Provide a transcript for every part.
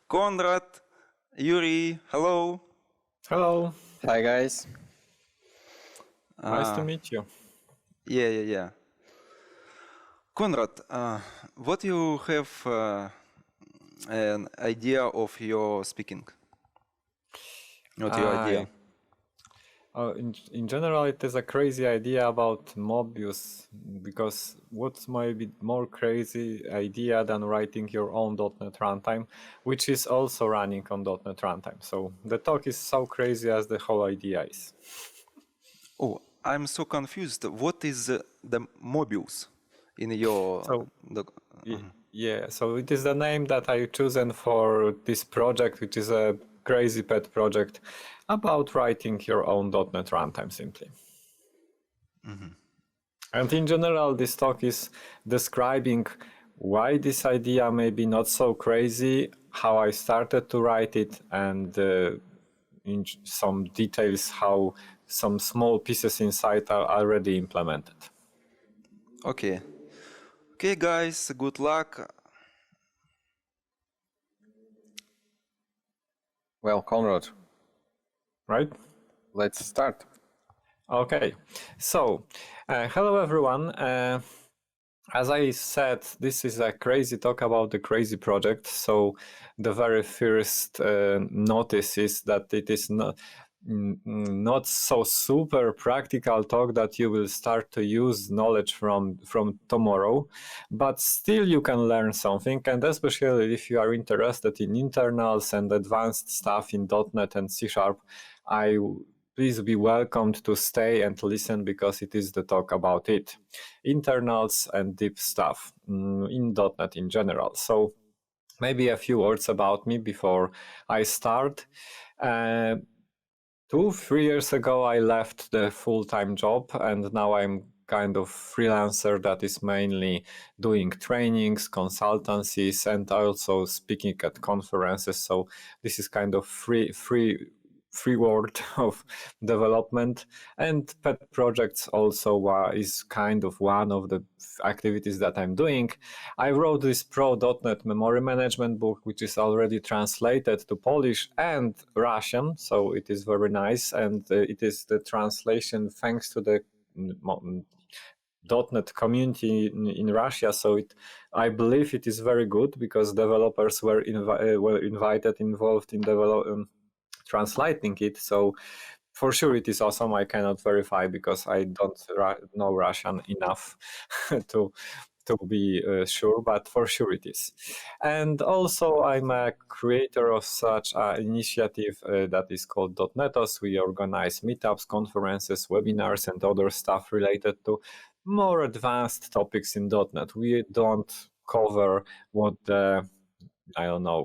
Konrad, Yuri, hello. Hello. Hi guys. Nice to meet you. Yeah. Konrad, what you have an idea of your speaking? What your idea? In general, it is a crazy idea about Mobius, because what might be more crazy idea than writing your own .NET runtime, which is also running on .NET runtime. So the talk is so crazy as the whole idea is. Oh, I'm so confused. What is the Mobius in your... Yeah, so it is the name that I've chosen for this project, which is a crazy pet project about writing your own .NET runtime simply. And in general, this talk is describing why this idea may be not so crazy, how I started to write it, and in some details how some small pieces inside are already implemented. Okay, guys, good luck. Well, Konrad, right? Let's start. Okay, so hello everyone. As I said, this is a crazy talk about the crazy project. So the very first notice is that it is not so super practical talk that you will start to use knowledge from tomorrow, but still you can learn something, and especially if you are interested in internals and advanced stuff in .NET and C#, please be welcomed to stay and listen, because it is the talk about it. Internals and deep stuff in .NET in general. So maybe a few words about me before I start. 2-3 years ago, I left the full-time job, and now I'm kind of freelancer that is mainly doing trainings, consultancies, and also speaking at conferences. So this is kind of free world of development, and pet projects also is kind of one of the activities that I'm doing. I wrote this Pro.NET memory management book, which is already translated to Polish and Russian, so it is very nice, and it is the translation thanks to the .NET community in Russia, so I believe it is very good, because developers were involved in translating it. So for sure it is awesome. I cannot verify because I don't know Russian enough to be sure, but for sure it is. And also I'm a creator of such an initiative that is called Dotnetos. We organize meetups, conferences, webinars, and other stuff related to more advanced topics in .NET. We don't cover what the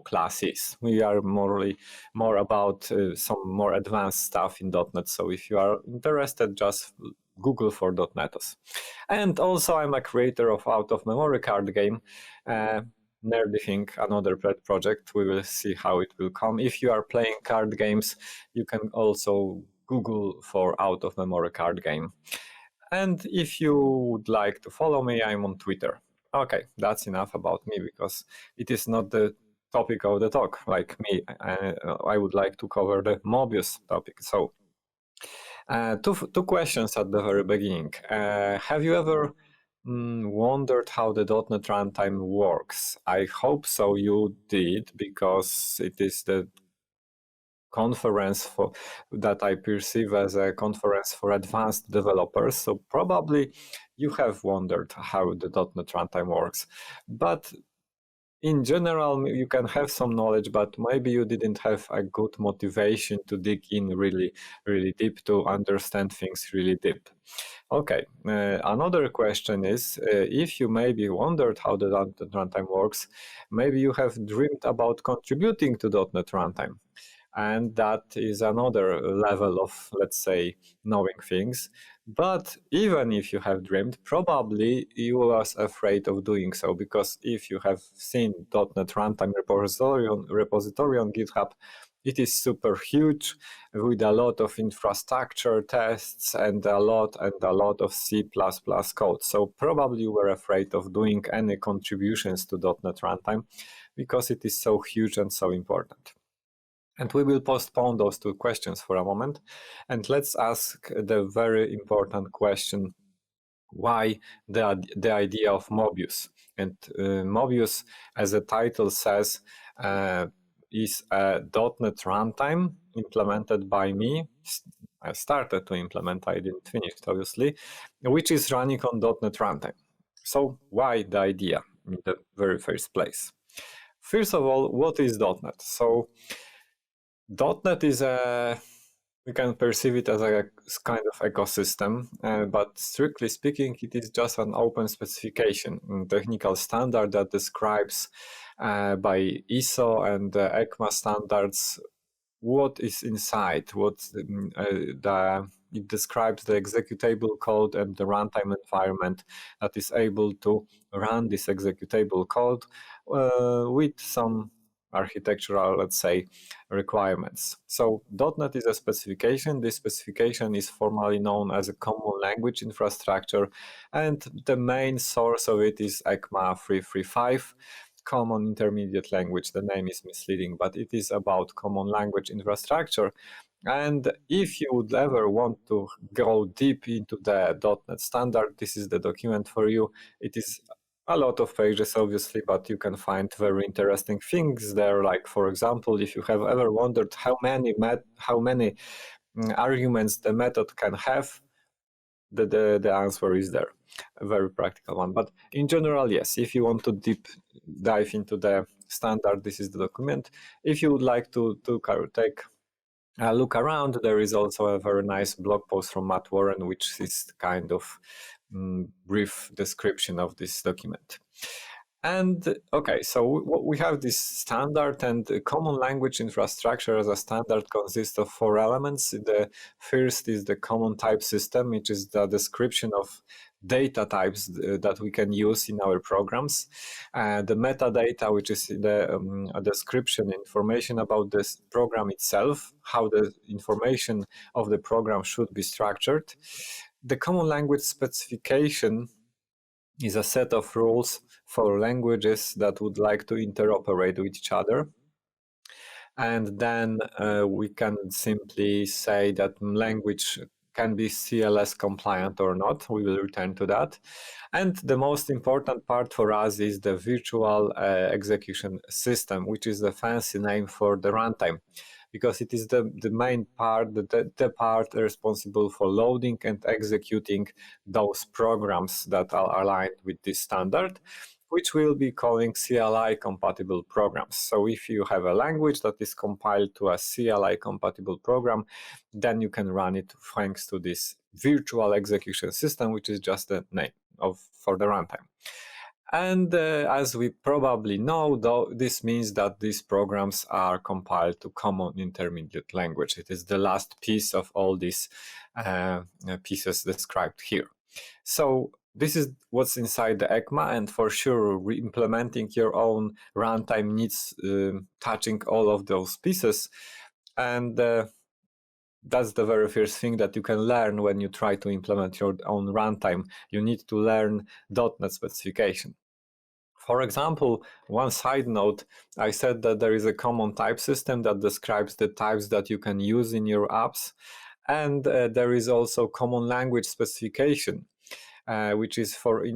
class is. We are more about some more advanced stuff in .NET. So if you are interested, just Google for .NETos. And also I'm a creator of out-of-memory card game, Nerdything, another pet project. We will see how it will come. If you are playing card games, you can also Google for out-of-memory card game. And if you would like to follow me, I'm on Twitter. Okay, that's enough about me, because it is not the topic of the talk. Like me, I would like to cover the Mobius topic. So, two questions at the very beginning. Have you ever wondered how the .NET runtime works? I hope so you did, because it is the conference that I perceive as a conference for advanced developers. So probably you have wondered how the .NET runtime works. But in general, you can have some knowledge, but maybe you didn't have a good motivation to dig in really, really deep, to understand things really deep. Okay, another question is, if you maybe wondered how the .NET runtime works, maybe you have dreamed about contributing to .NET runtime. And that is another level of, let's say, knowing things. But even if you have dreamed, probably you was afraid of doing so, because if you have seen .NET Runtime repository on GitHub, it is super huge with a lot of infrastructure tests and a lot of C++ code. So probably you were afraid of doing any contributions to .NET Runtime. because it is so huge and so important. And we will postpone those two questions for a moment. And let's ask the very important question, why the idea of Mobius? And Mobius, as the title says, is a .NET runtime implemented by me. I started to implement, I didn't finish it, obviously, which is running on .NET runtime. So why the idea in the very first place? First of all, what is .NET? So .NET is we can perceive it as a kind of ecosystem, but strictly speaking, it is just an open specification, technical standard that describes by ISO and ECMA standards what is inside, it describes the executable code and the runtime environment that is able to run this executable code with some architectural, let's say, requirements. So .NET is a specification. This specification is formally known as a common language infrastructure, and the main source of it is ECMA 335, Common Intermediate Language. The name is misleading, but it is about common language infrastructure. And if you would ever want to go deep into the .NET standard, this is the document for you. It is a lot of pages, obviously, but you can find very interesting things there. Like, for example, if you have ever wondered how many arguments the method can have, the answer is there. A very practical one. But in general, yes, if you want to deep dive into the standard, this is the document. If you would like to take a look around, there is also a very nice blog post from Matt Warren, which is kind of brief description of this document. And okay, so we have this standard, and the common language infrastructure as a standard consists of 4 elements. The first is the common type system, which is the description of data types that we can use in our programs. The metadata, which is the description, information about this program itself, how the information of the program should be structured. The common language specification is a set of rules for languages that would like to interoperate with each other. And then we can simply say that language can be CLS compliant or not. We will return to that. And the most important part for us is the virtual execution system, which is the fancy name for the runtime, because it is the main part, the part responsible for loading and executing those programs that are aligned with this standard, which we'll be calling CLI compatible programs. So if you have a language that is compiled to a CLI compatible program, then you can run it thanks to this virtual execution system, which is just the name for the runtime. And as we probably know, though, this means that these programs are compiled to common intermediate language. It is the last piece of all these pieces described here. So this is what's inside the ECMA, and for sure, re-implementing your own runtime needs touching all of those pieces. And that's the very first thing that you can learn when you try to implement your own runtime. You need to learn .NET specification. For example, one side note, I said that there is a common type system that describes the types that you can use in your apps. And there is also common language specification, which is for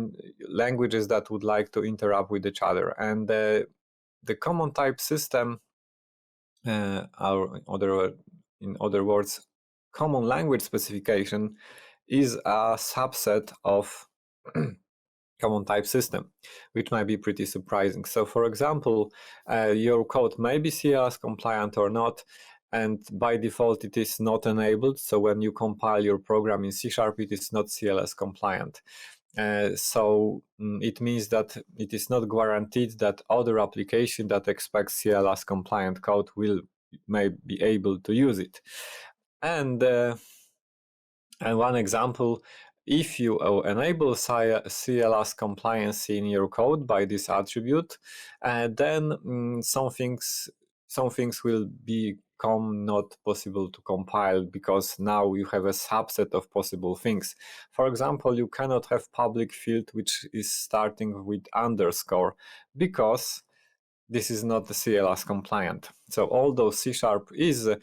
languages that would like to interact with each other. And the common type system, or in other words, common language specification, is a subset of common type system, which might be pretty surprising. So for example, your code may be CLS compliant or not, and by default it is not enabled. So when you compile your program in C#, it is not CLS compliant. So it means that it is not guaranteed that other application that expects CLS compliant code may be able to use it. And one example, if you enable CLS compliance in your code by this attribute, then some things will become not possible to compile, because now you have a subset of possible things. For example, you cannot have public field which is starting with underscore, because this is not the CLS compliant. So although C# is a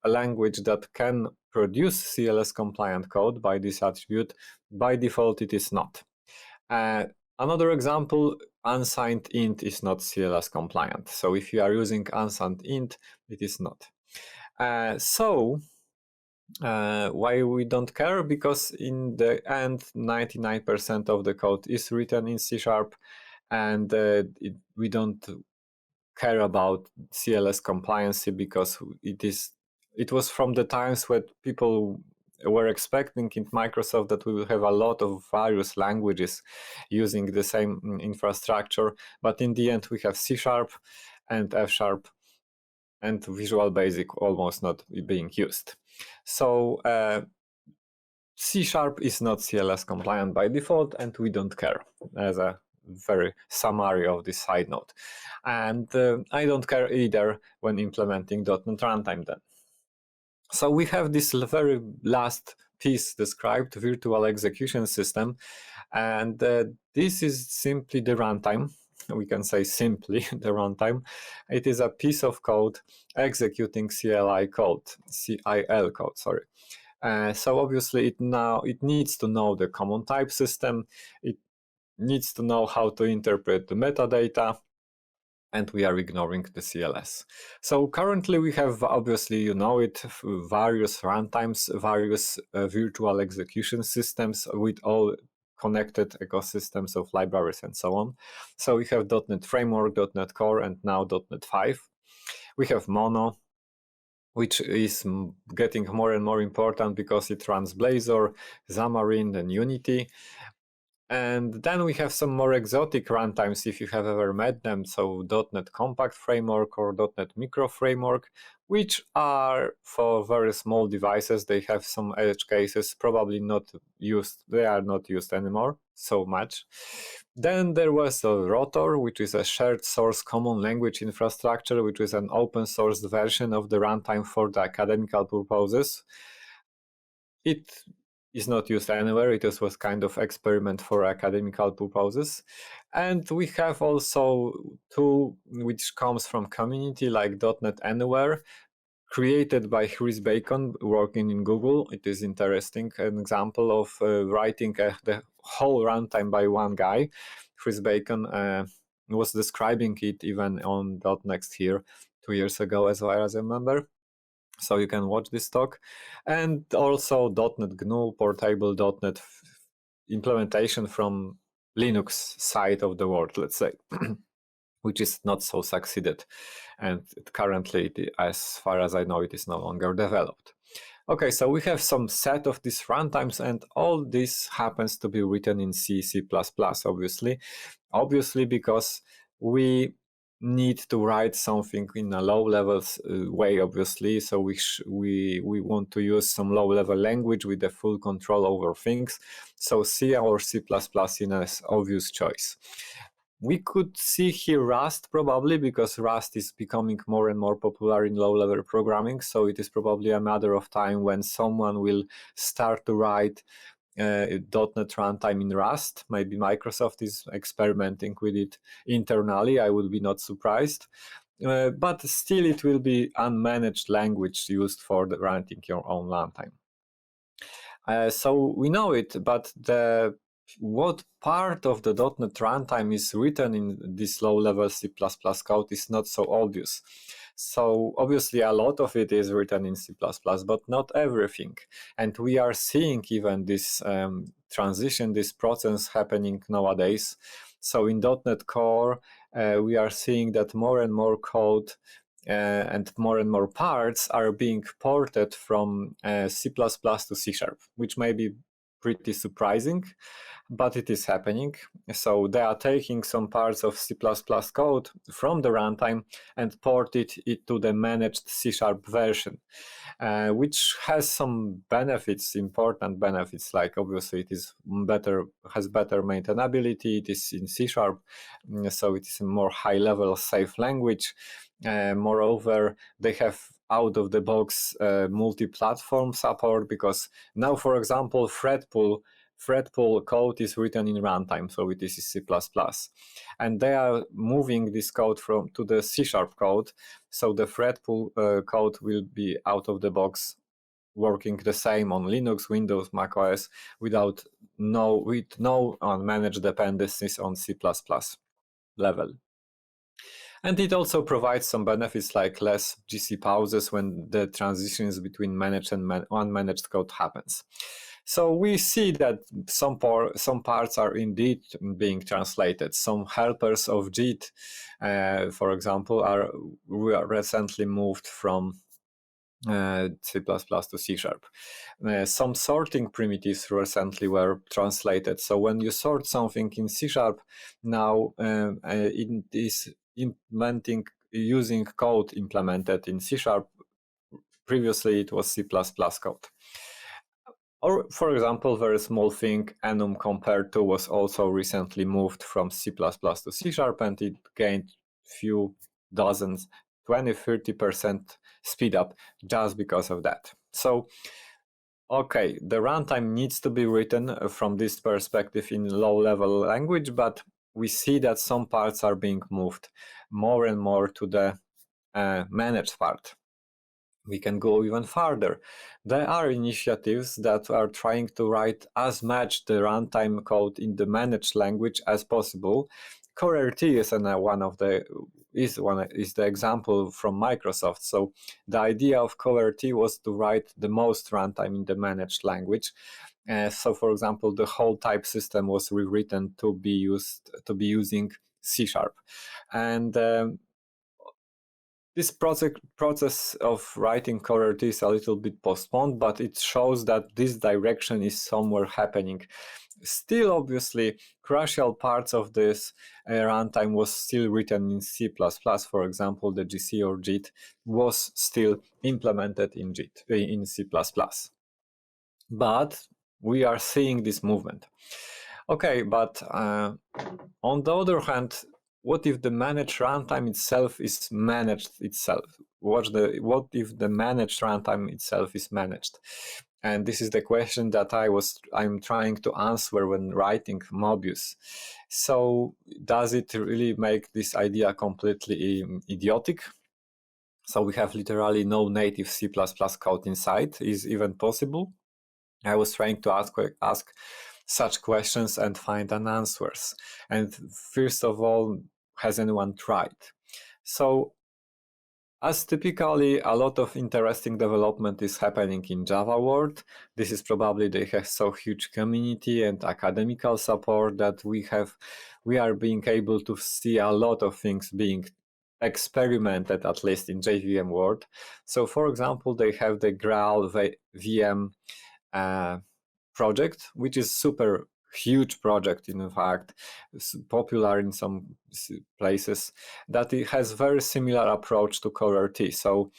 language that can produce CLS compliant code by this attribute, by default it is not. Another example, unsigned int is not CLS compliant. So if you are using unsigned int, it is not. Why we don't care? Because in the end, 99% of the code is written in C#, and we don't care about CLS compliancy because it was from the times when people were expecting in Microsoft that we will have a lot of various languages using the same infrastructure, but in the end we have C# and F# and Visual Basic almost not being used. So C# is not CLS compliant by default, and we don't care, as a very summary of this side note. And I don't care either when implementing .NET Runtime then. So we have this very last piece described, virtual execution system, and this is simply the runtime. We can say simply the runtime. It is a piece of code executing CLI code, CIL code, sorry. So obviously it needs to know the common type system, it needs to know how to interpret the metadata, and we are ignoring the CLS. So currently we have, obviously you know it, various runtimes, various virtual execution systems with all connected ecosystems of libraries and so on. So we have .NET Framework, .NET Core, and now .NET 5. We have Mono, which is getting more and more important because it runs Blazor, Xamarin, and Unity. And then we have some more exotic runtimes, if you have ever met them. So .NET Compact Framework or .NET Micro Framework, which are for very small devices. They have some edge cases, probably not used. They are not used anymore so much. Then there was a Rotor, which is a shared source common language infrastructure, which is an open source version of the runtime for the academical purposes. It is not used anywhere. It was kind of experiment for academical purposes. And we have also two which comes from community, like .NET Anywhere, created by Chris Bacon working in Google. It is interesting, an example of writing the whole runtime by one guy. Chris Bacon was describing it even on DotNext here 2 years ago, as far as I remember. So you can watch this talk. And also .NET GNU, portable .NET implementation from Linux side of the world, let's say, which is not so succeeded. And currently, as far as I know, it is no longer developed. Okay, so we have some set of these runtimes, and all this happens to be written in C, C++, obviously because we need to write something in a low-level way, obviously. So we want to use some low-level language with the full control over things. So C or C++ in an obvious choice. We could see here Rust probably, because Rust is becoming more and more popular in low-level programming. So it is probably a matter of time when someone will start to write .NET runtime in Rust. Maybe Microsoft is experimenting with it internally. I would be not surprised. But still it will be unmanaged language used for writing your own runtime. So we know it, but what part of the .NET runtime is written in this low-level C++ code is not so obvious. So obviously a lot of it is written in C++, but not everything. And we are seeing even this transition, this process happening nowadays. So in .NET Core, we are seeing that more and more code and more parts are being ported from C++ to C#, which may be pretty surprising, but it is happening. So they are taking some parts of C++ code from the runtime and ported it to the managed C# version, which has some benefits, important benefits, like obviously it is has better maintainability, it is in C#, so it is a more high-level safe language. Moreover, they have out-of-the-box multi-platform support, because now, for example, thread pool thread pool code is written in runtime, so it is C++. And they are moving this code to the C# code, so the thread pool code will be out of the box working the same on Linux, Windows, macOS with no unmanaged dependencies on C++ level. And it also provides some benefits like less GC pauses when the transitions between managed and unmanaged code happens. So we see that some parts are indeed being translated. Some helpers of JIT, for example, are recently moved from C++ to C#. Some sorting primitives recently were translated. So when you sort something in C#, now it is using code implemented in C#. Previously, it was C++ code. Or, for example, very small thing, enum compared to was also recently moved from C++ to C#, and it gained few dozens, 20-30% speed up just because of that. So, okay, the runtime needs to be written from this perspective in low-level language, but we see that some parts are being moved more and more to the managed part. We can go even farther. There are initiatives that are trying to write as much the runtime code in the managed language as possible. CoreRT is the example from Microsoft. So the idea of CoreRT was to write the most runtime in the managed language. So, for example, the whole type system was rewritten to be using C#. And this process of writing CoreRT is a little bit postponed, but it shows that this direction is somewhere happening. Still, obviously, crucial parts of this runtime was still written in C++. For example, the GC or JIT was still implemented in C++. But we are seeing this movement. Okay, but on the other hand, what if the managed runtime itself is managed itself? What if the managed runtime itself is managed? And this is the question that I'm trying to answer when writing Mobius. So does it really make this idea completely idiotic? So we have literally no native C++ code inside. Is even possible? I was trying to ask such questions and find an answers. And first of all, has anyone tried? So, as typically, a lot of interesting development is happening in Java world. This is probably they have so huge community and academical support that we are being able to see a lot of things being experimented, at least in JVM world. So, for example, they have the Graal VM project, which is super huge project, in fact, popular in some places, that it has very similar approach to CoreRT. So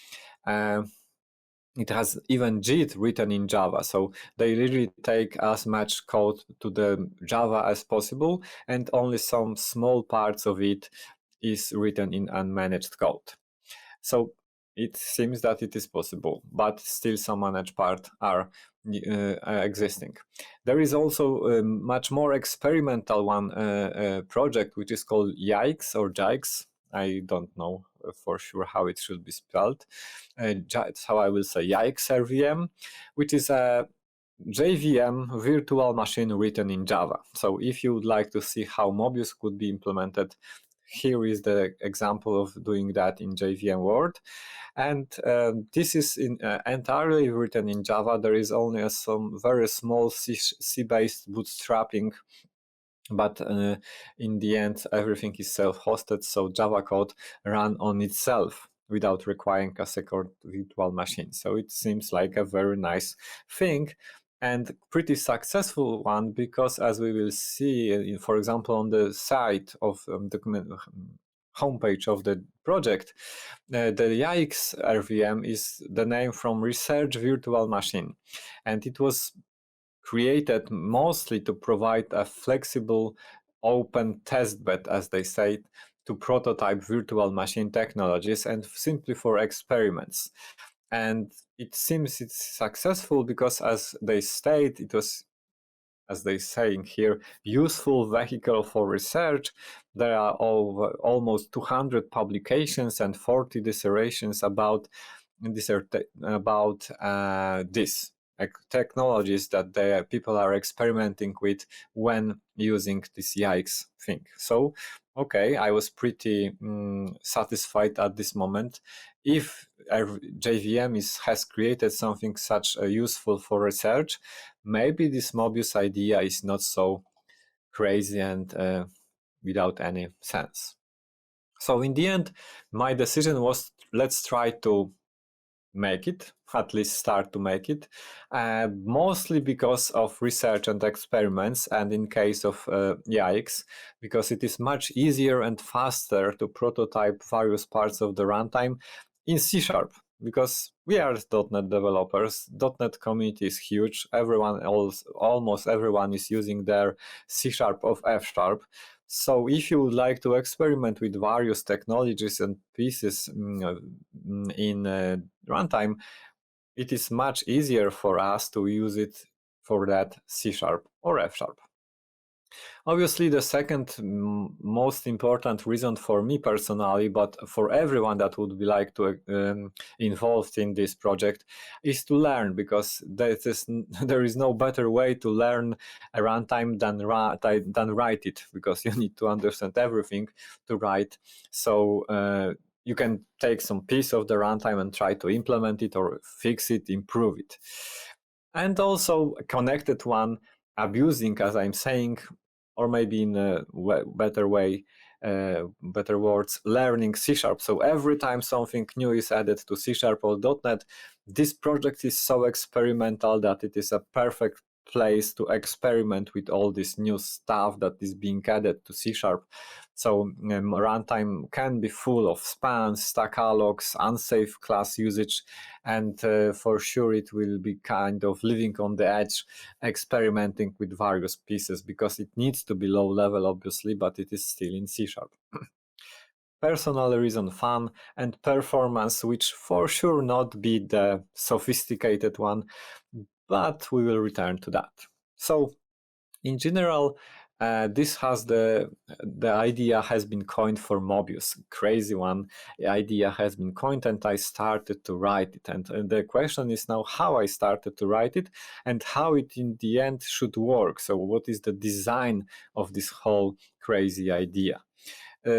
it has even JIT written in Java. So they really take as much code to the Java as possible, and only some small parts of it is written in unmanaged code. So it seems that it is possible, but still some managed parts are existing. There is also a much more experimental one project, which is called Yikes or Jikes. I don't know for sure how it should be spelled. That's how I will say Yikes RVM, which is a JVM virtual machine written in Java. So if you would like to see how Mobius could be implemented, here is the example of doing that in JVM world. And this is entirely written in Java. There is only some very small C-based bootstrapping, but in the end, everything is self-hosted, so Java code run on itself without requiring a second virtual machine. So it seems like a very nice thing and pretty successful one, because as we will see, for example, on the site of document homepage of the project, the Yikes RVM is the name from Research Virtual Machine, and it was created mostly to provide a flexible open testbed, as they say, to prototype virtual machine technologies and simply for experiments. And it seems it's successful because, as they state, it was as they saying here, useful vehicle for research. There are almost 200 publications and 40 dissertations about this technologies that people are experimenting with when using this yikes thing. So, okay, I was pretty satisfied at this moment. If JVM has created something such useful for research, maybe this Mobius idea is not so crazy and without any sense. So in the end, my decision was, let's try to make it, at least start to make it, mostly because of research and experiments, and in case of yikes, because it is much easier and faster to prototype various parts of the runtime in C#, because we are .NET developers. .NET community is huge. Almost everyone is using their C# of F#. So if you would like to experiment with various technologies and pieces in runtime, it is much easier for us to use it for that C# or F#. Obviously, the second most important reason for me personally, but for everyone that would be like to involved in this project, is to learn, because there is no better way to learn a runtime than write it, because you need to understand everything to write. So you can take some piece of the runtime and try to implement it or fix it, improve it. And also a connected one, abusing, as I'm saying, or maybe in a better way, better words, learning C#. So every time something new is added to C# or .NET, this project is so experimental that it is a perfect place to experiment with all this new stuff that is being added to C#. So runtime can be full of spans, stack allocs, unsafe class usage, and for sure it will be kind of living on the edge, experimenting with various pieces, because it needs to be low level, obviously, but it is still in C#. Personal reason, fun, and performance, which for sure not be the sophisticated one, but we will return to that. So in general, this has the idea has been coined for Mobius, crazy one. The idea has been coined, and I started to write it. And the question is now how I started to write it and how it in the end should work. So what is the design of this whole crazy idea?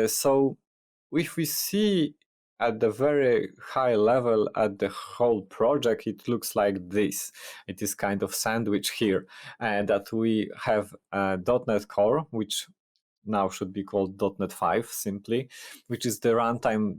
So if we see at the very high level at the whole project, it looks like this. It is kind of sandwich here, and that we have .NET Core, which now should be called .NET 5 simply, which is the runtime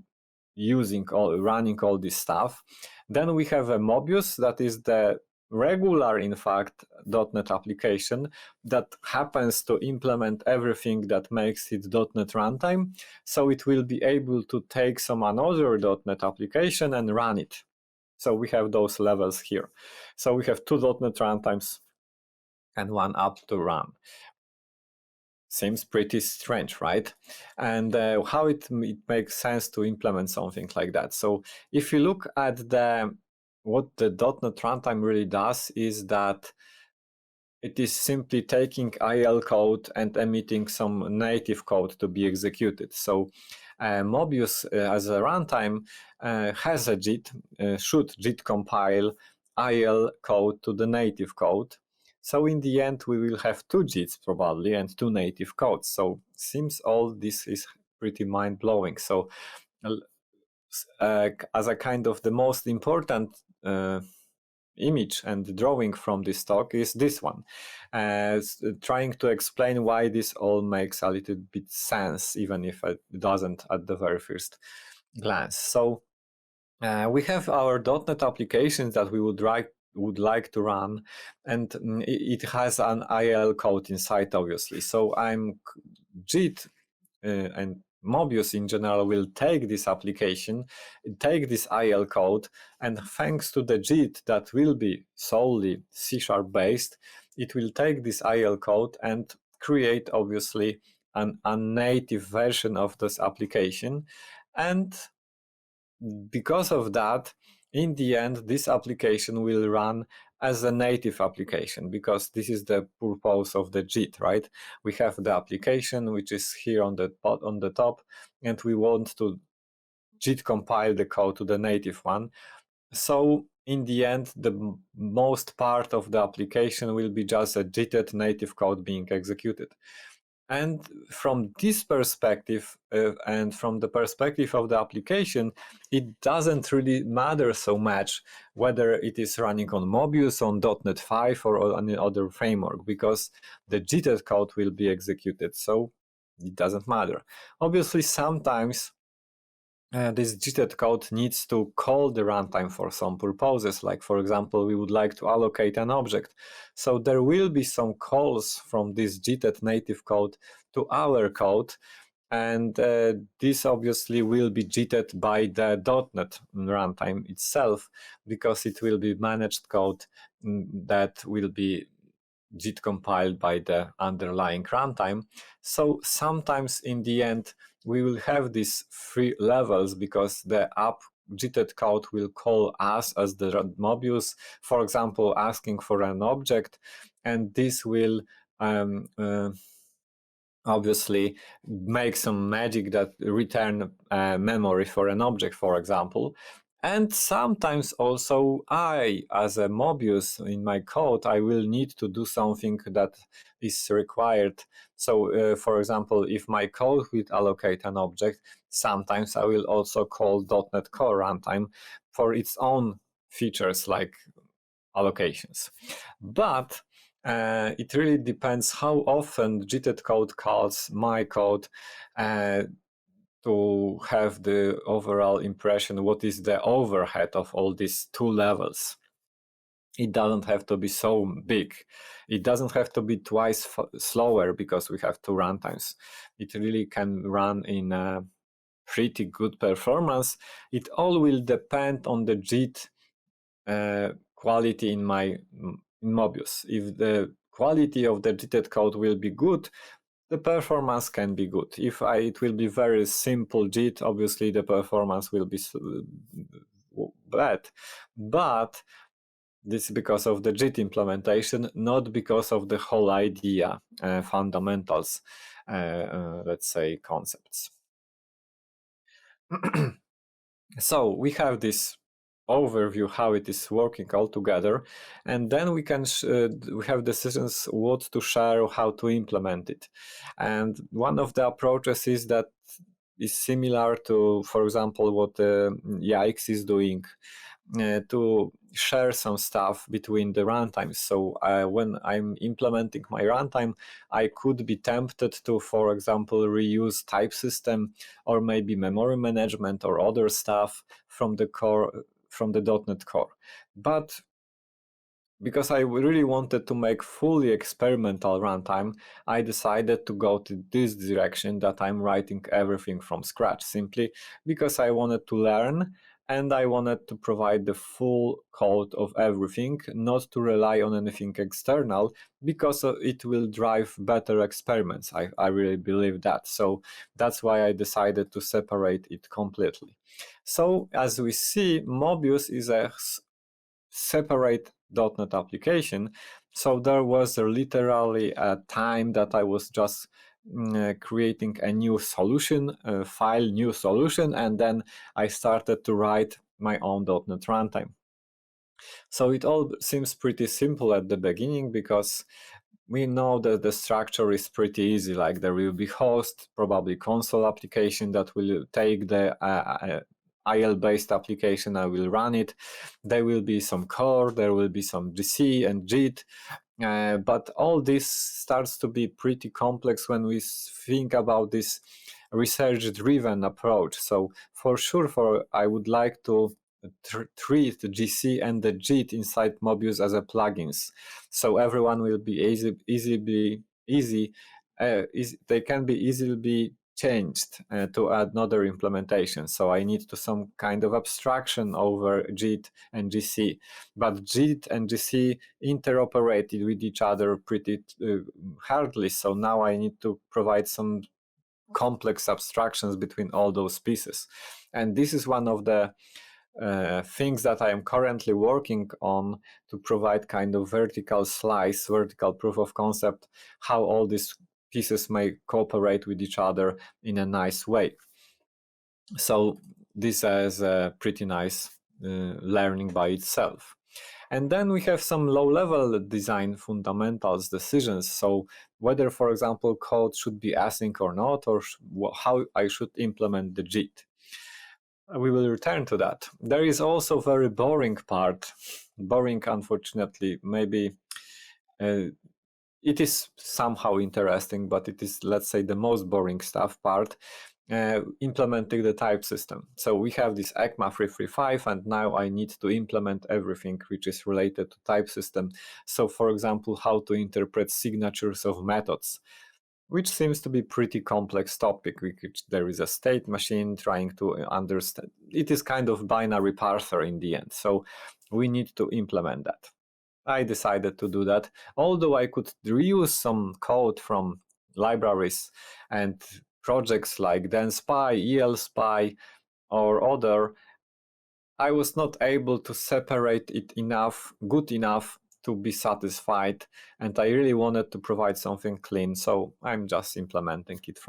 running all this stuff. Then we have a Mobius, that is the regular, in fact, .NET application that happens to implement everything that makes it .NET runtime. So it will be able to take some another .NET application and run it. So we have those levels here. So we have two .NET runtimes and one app to run. Seems pretty strange, right? And how it makes sense to implement something like that. So if you look at what the .NET runtime really does is that it is simply taking IL code and emitting some native code to be executed. So Mobius as a runtime has a JIT, should JIT compile IL code to the native code. So in the end, we will have two JITs probably and two native codes. So seems all this is pretty mind-blowing. So as a kind of the most important image and drawing from this talk is this one, trying to explain why this all makes a little bit sense, even if it doesn't at the very first glance. So we have our .NET applications that we would like to run, and it has an IL code inside, obviously. So I'm JIT and Mobius in general will take this application, take this IL code, and thanks to the JIT that will be solely C# based, it will take this IL code and create obviously a native version of this application. And because of that, in the end, this application will run as a native application, because this is the purpose of the JIT, right? We have the application which is here on the top, and we want to JIT compile the code to the native one. So in the end, the most part of the application will be just a JITed native code being executed. And from this perspective, and from the perspective of the application, it doesn't really matter so much whether it is running on Mobius, on .NET 5, or any other framework, because the JITed code will be executed, so it doesn't matter. Obviously, sometimes this JITed code needs to call the runtime for some purposes, like, for example, we would like to allocate an object. So there will be some calls from this JITed native code to our code, and this obviously will be JITed by the .NET runtime itself, because it will be managed code that will be JIT compiled by the underlying runtime. So sometimes in the end, we will have these three levels, because the app JITed code will call us as the Mobius, for example, asking for an object, and this will obviously make some magic that return memory for an object, for example. And sometimes also I, as a Mobius in my code, I will need to do something that is required. So for example, if my code will allocate an object, sometimes I will also call .NET Core runtime for its own features like allocations. But it really depends how often JITed code calls my code to have the overall impression what is the overhead of all these two levels. It doesn't have to be so big. It doesn't have to be twice slower because we have two runtimes. It really can run in a pretty good performance. It all will depend on the JIT quality in Mobius. If the quality of the JITed code will be good, the performance can be good. If it will be very simple JIT, obviously the performance will be bad. But this is because of the JIT implementation, not because of the whole idea, fundamentals, let's say, concepts. So we have this overview how it is working all together, and then we can we have decisions what to share, how to implement it. And one of the approaches is that is similar to, for example, what Yikes is doing, to share some stuff between the runtimes. So when I'm implementing my runtime, I could be tempted to, for example, reuse type system or maybe memory management or other stuff from the core, from the .NET Core. But because I really wanted to make fully experimental runtime, I decided to go to this direction, that I'm writing everything from scratch, simply because I wanted to learn and I wanted to provide the full code of everything, not to rely on anything external, because it will drive better experiments. I really believe that. So that's why I decided to separate it completely. So as we see, Mobius is a separate .NET application. So there was literally a time that I was just creating a new solution, file, new solution, and then I started to write my own .NET runtime. So it all seems pretty simple at the beginning, because we know that the structure is pretty easy. Like there will be host, probably console application that will take the IL-based application, I will run it. There will be some core, there will be some GC and JIT, but all this starts to be pretty complex when we think about this research-driven approach. So for sure, I would like to treat the GC and the JIT inside Mobius as a plugins, so everyone will be they can be easily changed to another implementation. So I need to some kind of abstraction over JIT and GC, but JIT and GC interoperated with each other pretty hardly. So now I need to provide some complex abstractions between all those pieces. And this is one of the things that I am currently working on to provide kind of vertical slice, vertical proof of concept, how all these pieces may cooperate with each other in a nice way. So this is a pretty nice learning by itself. And then we have some low-level design fundamentals decisions. So whether, for example, code should be async or not, or how I should implement the JIT. We will return to that. There is also very boring part. Boring, unfortunately, maybe it is somehow interesting, but it is, let's say, the most boring stuff part. Implementing the type system. So we have this ECMA 335, and now I need to implement everything which is related to type system. So for example, how to interpret signatures of methods, which seems to be pretty complex topic, which there is a state machine trying to understand. It is kind of binary parser in the end. So we need to implement that. I decided to do that, although I could reuse some code from libraries and projects like DenSpy, ELSpy, or other. I was not able to separate it good enough to be satisfied, and I really wanted to provide something clean, so I'm just implementing it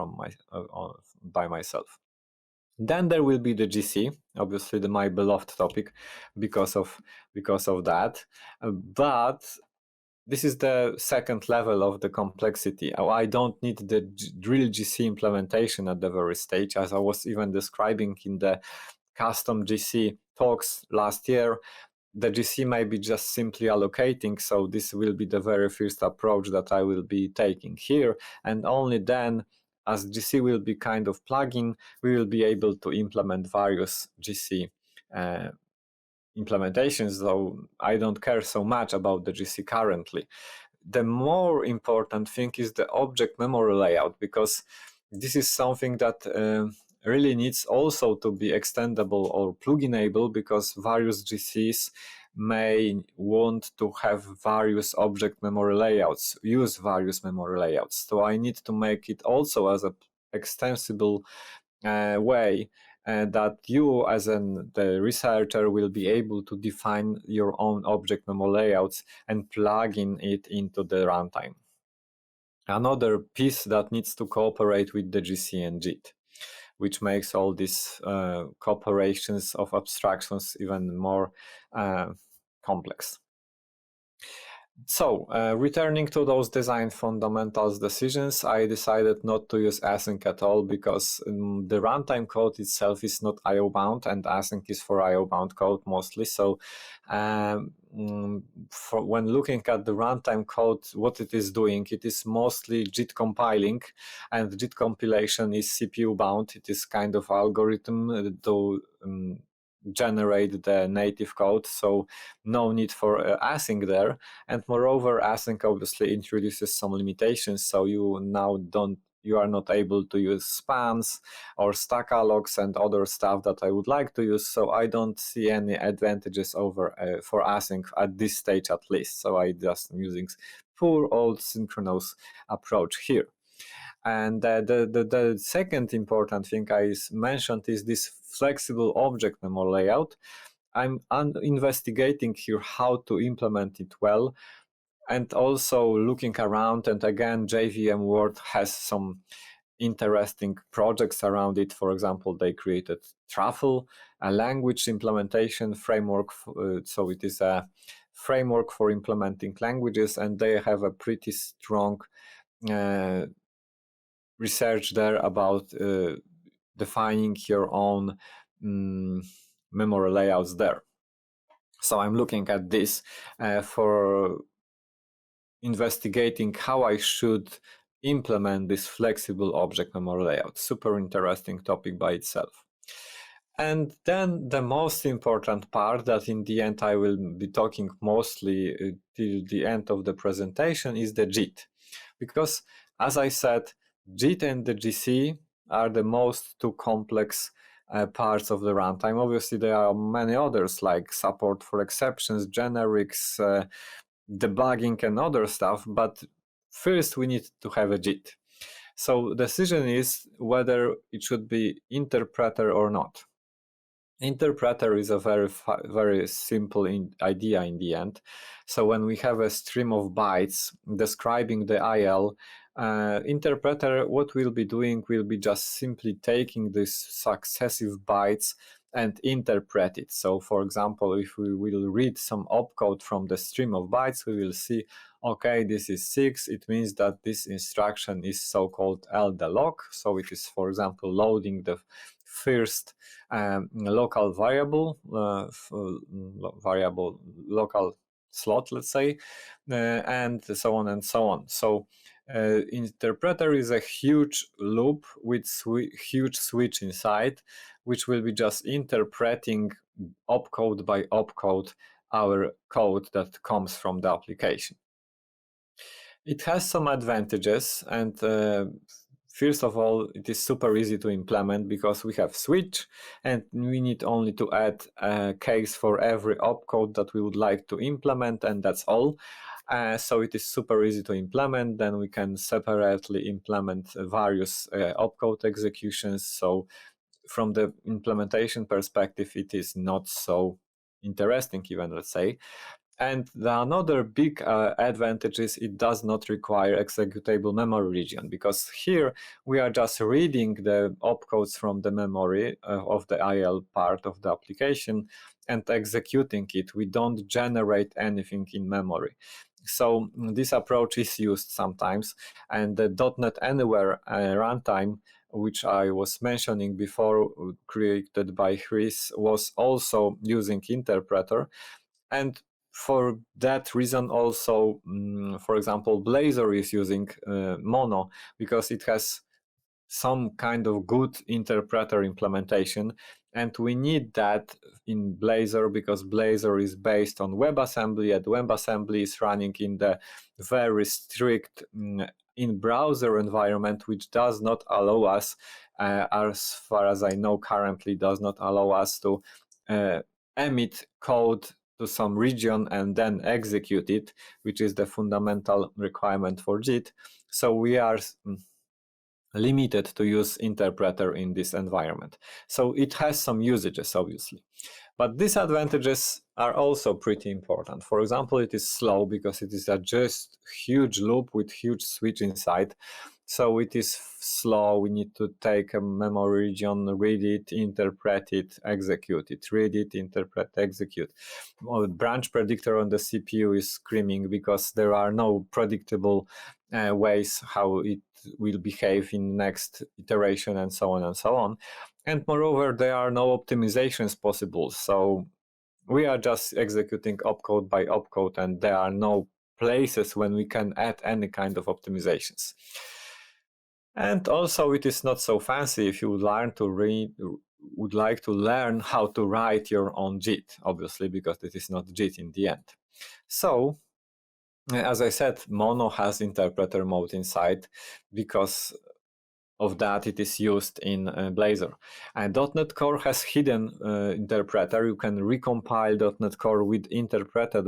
by myself. Then there will be the GC, obviously my beloved topic because of that, but this is the second level of the complexity. I don't need the real GC implementation at the very stage, as I was even describing in the custom GC talks last year. The GC may be just simply allocating, so this will be the very first approach that I will be taking here, and only then, as GC will be kind of plugin, we will be able to implement various GC implementations, though I don't care so much about the GC currently. The more important thing is the object memory layout, because this is something that really needs also to be extendable or pluginable, because various GCs may want to have various object memory layouts, use various memory layouts. So I need to make it also as an extensible way that you as the researcher will be able to define your own object memory layouts and plug it into the runtime. Another piece that needs to cooperate with the GC and JIT, which makes all these cooperations of abstractions even more complex. So, returning to those design fundamentals decisions, I decided not to use async at all, because the runtime code itself is not IO bound, and async is for IO bound code mostly. So when looking at the runtime code, what it is doing, it is mostly JIT compiling, and JIT compilation is CPU bound. It is kind of algorithm to generate the native code, so no need for async there. And moreover, async obviously introduces some limitations, so you are not able to use spans or stack allocs and other stuff that I would like to use. So I don't see any advantages over for async at this stage, at least. So I just am using poor old synchronous approach here. And the second important thing I mentioned is this flexible object memory layout. I'm investigating here how to implement it well, and also looking around. And again, JVM World has some interesting projects around it. For example, they created Truffle, a language implementation framework. So it is a framework for implementing languages, and they have a pretty strong research there about defining your own memory layouts there. So I'm looking at this for investigating how I should implement this flexible object memory layout. Super interesting topic by itself. And then the most important part that in the end I will be talking mostly till the end of the presentation is the JIT. Because as I said, JIT and the GC are the most two complex parts of the runtime. Obviously, there are many others like support for exceptions, generics, debugging and other stuff, but first we need to have a JIT. So the decision is whether it should be interpreter or not. Interpreter is a very simple idea in the end. So when we have a stream of bytes describing the IL, interpreter, what we'll be doing will be just simply taking these successive bytes and interpret it. So for example, if we will read some opcode from the stream of bytes, we will see, okay, this is 6. It means that this instruction is so-called LDLOC. So it is, for example, loading the first local variable, local slot, let's say, and so on and so on. So interpreter is a huge loop with huge switch inside, which will be just interpreting opcode by opcode our code that comes from the application. It has some advantages, and first of all, it is super easy to implement because we have switch and we need only to add a case for every opcode that we would like to implement, and that's all. So it is super easy to implement. Then we can separately implement various opcode executions. So from the implementation perspective, it is not so interesting even, let's say. And another big advantage is it does not require executable memory region, because here we are just reading the opcodes from the memory of the IL part of the application and executing it. We don't generate anything in memory. So this approach is used sometimes, and the .NET Anywhere runtime, which I was mentioning before, created by Chris, was also using interpreter. And for that reason also, for example, Blazor is using Mono, because it has some kind of good interpreter implementation, and we need that in Blazor because Blazor is based on WebAssembly, and WebAssembly is running in the very strict in-browser environment, which does not allow us, as far as I know currently, does not allow us to emit code to some region and then execute it, which is the fundamental requirement for JIT. So we are limited to use interpreter in this environment. So it has some usages, obviously. But disadvantages are also pretty important. For example, it is slow because it is a just huge loop with huge switch inside. So it is slow. We need to take a memory region, read it, interpret it, execute it, read it, interpret, execute. Well, branch predictor on the CPU is screaming because there are no predictable ways how it will behave in next iteration, and so on and so on. And moreover, there are no optimizations possible. So we are just executing opcode by opcode, and there are no places when we can add any kind of optimizations. And also, it is not so fancy if you would like to learn how to write your own JIT, obviously, because it is not JIT in the end. So, as I said, Mono has interpreter mode inside. Because of that, it is used in Blazor. And .NET Core has hidden interpreter. You can recompile .NET Core with interpreter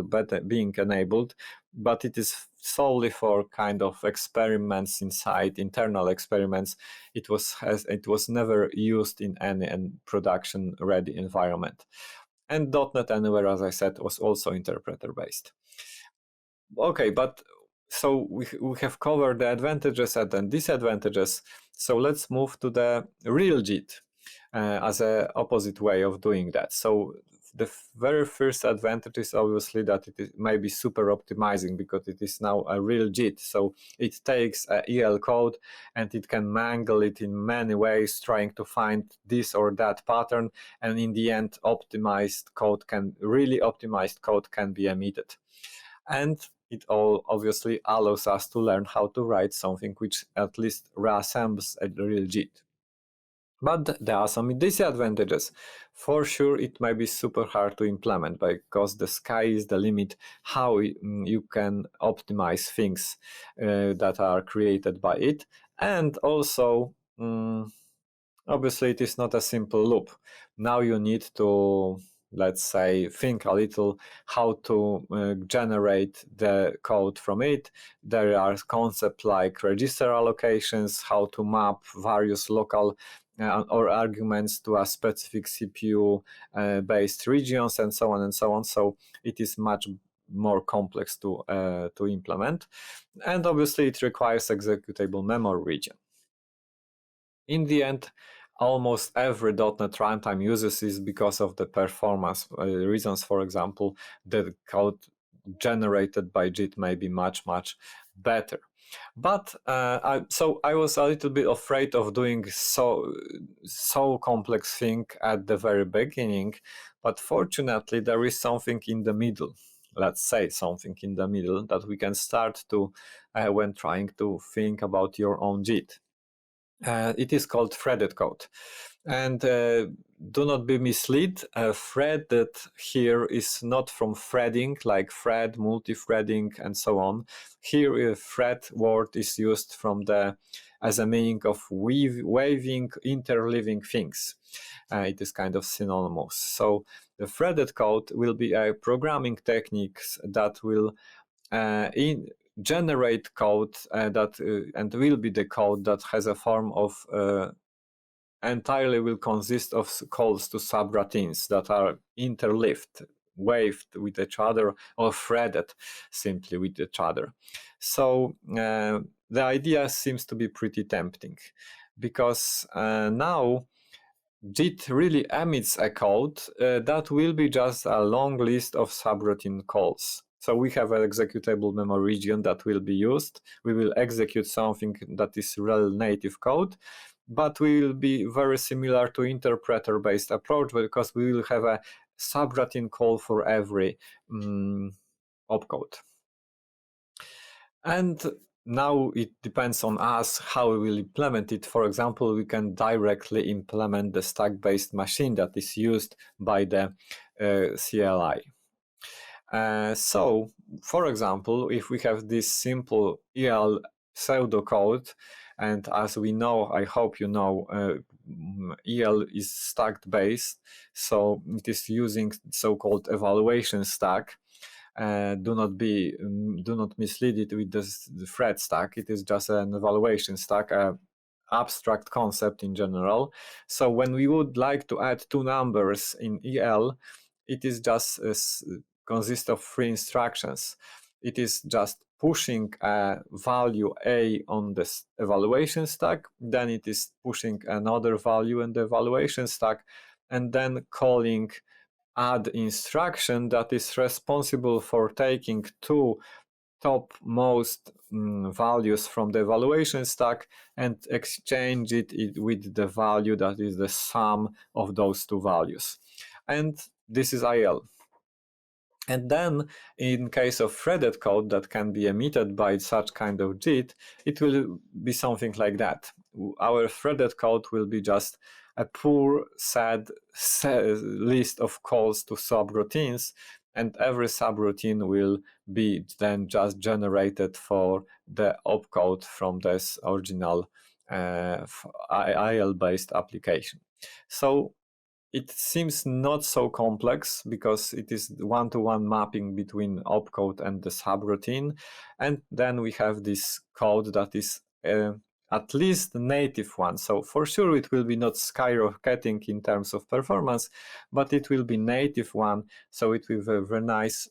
being enabled, but it is solely for kind of experiments inside, internal experiments. It was never used in any production-ready environment. And .NET Anywhere, as I said, was also interpreter-based. Okay, but so we have covered the advantages and then disadvantages. So let's move to the real JIT as an opposite way of doing that. So the very first advantage is obviously that it may be super optimizing, because it is now a real JIT. So it takes a EL code and it can mangle it in many ways, trying to find this or that pattern. And in the end, optimized code can be emitted. And it all obviously allows us to learn how to write something which at least reassembles a real JIT. But there are some disadvantages. For sure, it may be super hard to implement, because the sky is the limit how you can optimize things that are created by it. And also, obviously, it is not a simple loop. Now you need to, let's say, think a little how to generate the code from it. There are concepts like register allocations, how to map various local or arguments to a specific CPU based regions and so on and so on. So it is much more complex to implement, and obviously it requires executable memory region. In the end, almost every .NET runtime uses this because of the performance reasons. For example, the code generated by JIT may be much better. But I was a little bit afraid of doing so complex thing at the very beginning, but fortunately there is something in the middle. Let's say something in the middle that we can start to when trying to think about your own JIT. It is called threaded code. And do not be misled, threaded here is not from threading, like thread, multi-threading, and so on. Here, thread word is used as a meaning of weaving, interleaving things. It is kind of synonymous. So the threaded code will be a programming techniques that will generate code and will be the code that has a form of entirely will consist of calls to subroutines that are interleaved, waved with each other, or threaded simply with each other. So the idea seems to be pretty tempting, because now JIT really emits a code that will be just a long list of subroutine calls. So we have an executable memory region that will be used. We will execute something that is real native code, but we will be very similar to interpreter-based approach, because we will have a subroutine call for every opcode. And now it depends on us how we will implement it. For example, we can directly implement the stack-based machine that is used by the CLI. So, for example, if we have this simple EL pseudocode, and as we know, I hope you know, EL is stack based, so it is using so-called evaluation stack. Do not mislead it with the thread stack. It is just an evaluation stack, an abstract concept in general. So when we would like to add two numbers in EL, it is just consists of three instructions. It is just pushing a value A on this evaluation stack, then it is pushing another value in the evaluation stack, and then calling add instruction that is responsible for taking two topmost values from the evaluation stack and exchange it with the value that is the sum of those two values. And this is IL. And then, in case of threaded code that can be emitted by such kind of JIT, it will be something like that. Our threaded code will be just a poor, sad list of calls to subroutines, and every subroutine will be then just generated for the opcode from this original IL-based application. So it seems not so complex, because it is one-to-one mapping between opcode and the subroutine. And then we have this code that is at least the native one. So for sure it will be not skyrocketing in terms of performance, but it will be native one. So it will be a very nice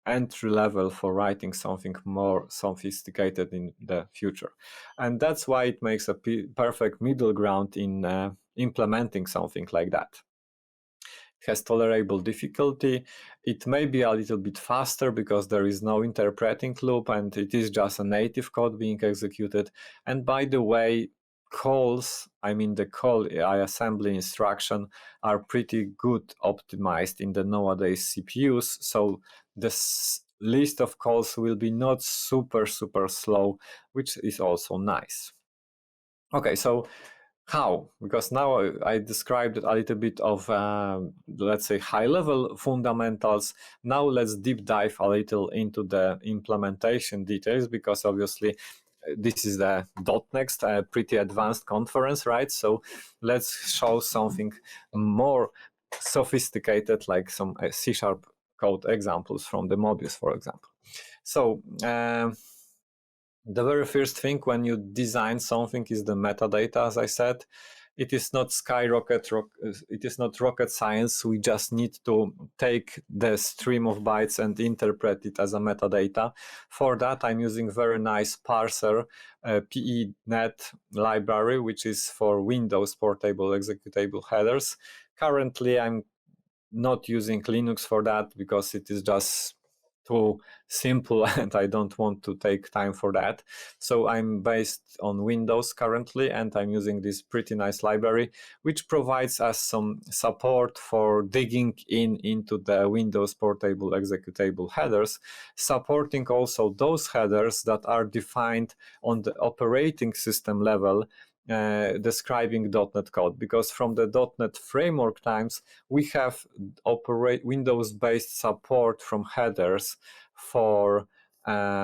entry level for writing something more sophisticated in the future. And that's why it makes a perfect middle ground in implementing something like that. It has tolerable difficulty. It may be a little bit faster because there is no interpreting loop and it is just a native code being executed. And by the way, calls, I mean the call assembly instruction, are pretty good optimized in the nowadays CPUs. So this list of calls will be not super slow, which is also nice. Okay, so how? Because now I described a little bit of, let's say, high-level fundamentals. Now let's deep dive a little into the implementation details, because obviously this is the DotNext, a pretty advanced conference, right? So let's show something more sophisticated, like some C# code examples from the Mobius, for example. So the very first thing when you design something is the metadata, as I said. it is not it is not rocket science. We just need to take the stream of bytes and interpret it as a metadata. For that, I'm using very nice parser, PENet library, which is for Windows portable executable headers. Currently, I'm not using Linux for that because it is just too simple and I don't want to take time for that. So I'm based on Windows currently, and I'm using this pretty nice library, which provides us some support for digging into the Windows portable executable headers, supporting also those headers that are defined on the operating system level, describing .NET code, because from the .NET framework times we have Windows-based support from headers for .NET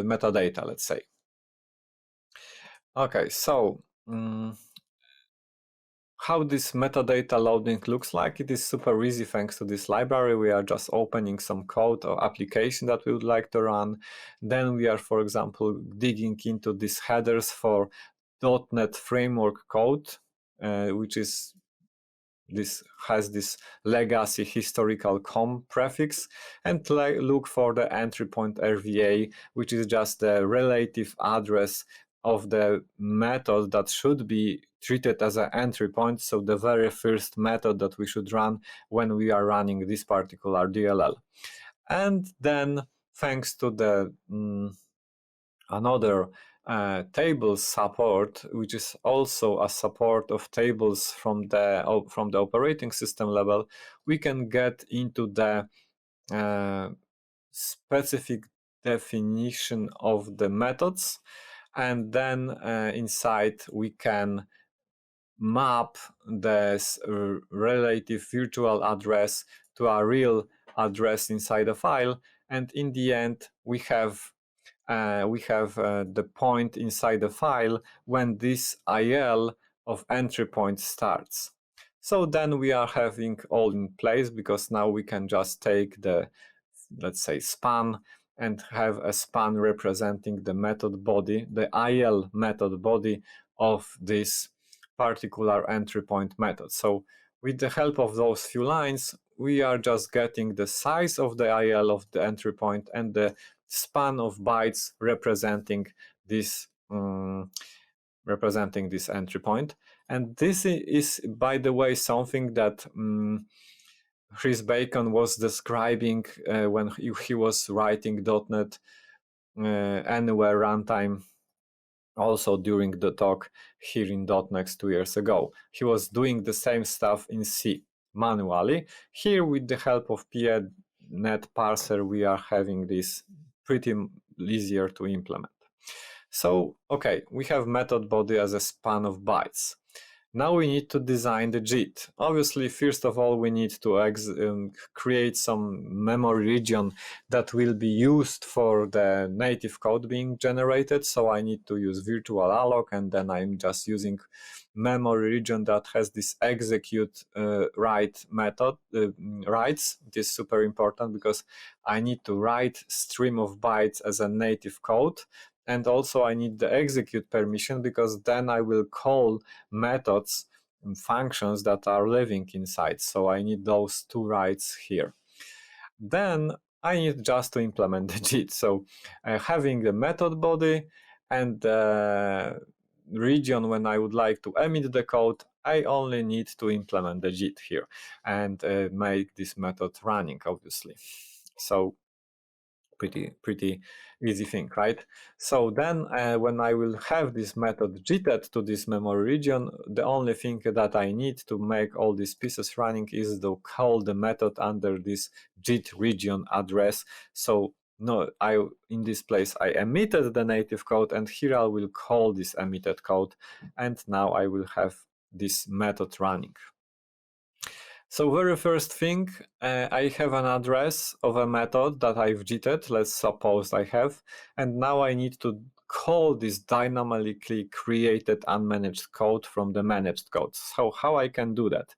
metadata, let's say. Okay, so how this metadata loading looks like, it is super easy thanks to this library. We are just opening some code or application that we would like to run. Then we are, for example, digging into these headers for .NET framework code, which has this legacy historical com prefix, and look for the entry point RVA, which is just the relative address of the method that should be treated as an entry point, so the very first method that we should run when we are running this particular DLL. And then, thanks to the another tables support, which is also a support of tables from the operating system level, we can get into the specific definition of the methods, and then inside we can map this relative virtual address to a real address inside a file, and in the end we have the point inside the file when this IL of entry point starts. So then we are having all in place, because now we can just take the, let's say, span, and have a span representing the method body, the IL method body of this particular entry point method. So with the help of those few lines, we are just getting the size of the IL of the entry point and the span of bytes representing this entry point. And this is, by the way, something that Chris Bacon was describing when he was writing .NET Anywhere runtime, also during the talk here in DotNext 2 years ago. He was doing the same stuff in C manually. Here, with the help of PENet parser, we are having this pretty easier to implement. So, okay, we have method body as a span of bytes. Now we need to design the JIT. Obviously, first of all, we need to create some memory region that will be used for the native code being generated. So I need to use virtual alloc, and then I'm just using memory region that has this execute write method writes. It is super important because I need to write stream of bytes as a native code. And also I need the execute permission, because then I will call methods and functions that are living inside. So I need those two writes here. Then I need just to implement the JIT. So having the method body and the region when I would like to emit the code, I only need to implement the JIT here and make this method running, obviously. So pretty easy thing, right? So then when I will have this method JITed to this memory region, the only thing that I need to make all these pieces running is to call the method under this JIT region address. So no, in this place I emitted the native code, and here I will call this emitted code, and now I will have this method running. So very first thing, I have an address of a method that I've JITed, let's suppose I have, and now I need to call this dynamically created unmanaged code from the managed code. So how I can do that?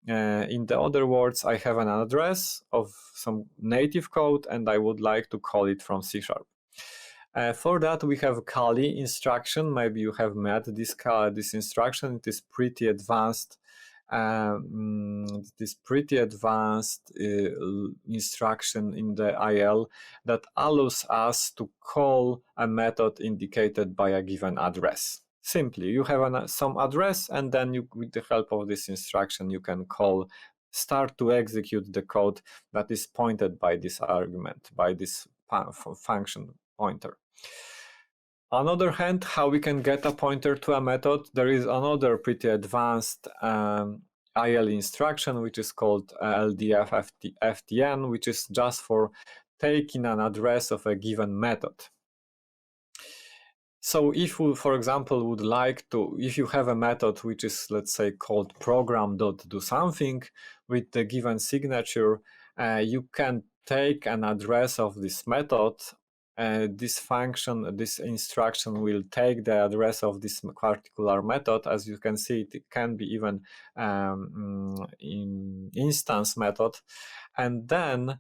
In the other words, I have an address of some native code and I would like to call it from C#. For that, we have Kali instruction. Maybe you have met this instruction. It is pretty advanced. This pretty advanced instruction in the IL that allows us to call a method indicated by a given address. Simply, you have some address, and then you, with the help of this instruction, you can start to execute the code that is pointed by this argument, by this function pointer. On the other hand, how we can get a pointer to a method, there is another pretty advanced IL instruction, which is called LDFFTN, which is just for taking an address of a given method. So if we, for example, would like to, if you have a method which is, let's say, called program.doSomething with the given signature, you can take an address of this method. This function, this instruction will take the address of this particular method. As you can see, it can be even in instance method. And then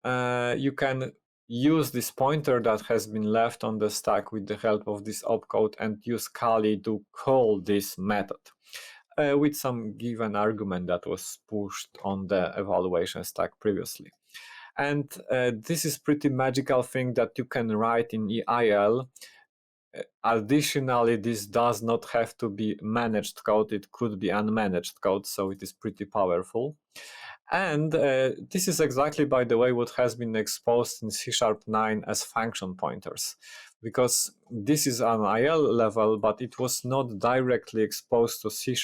you can use this pointer that has been left on the stack with the help of this opcode and use Kali to call this method with some given argument that was pushed on the evaluation stack previously. And this is pretty magical thing that you can write in IL. Additionally, this does not have to be managed code. It could be unmanaged code, so it is pretty powerful. And this is exactly, by the way, what has been exposed in C#9 as function pointers, because this is an IL level, but it was not directly exposed to C#.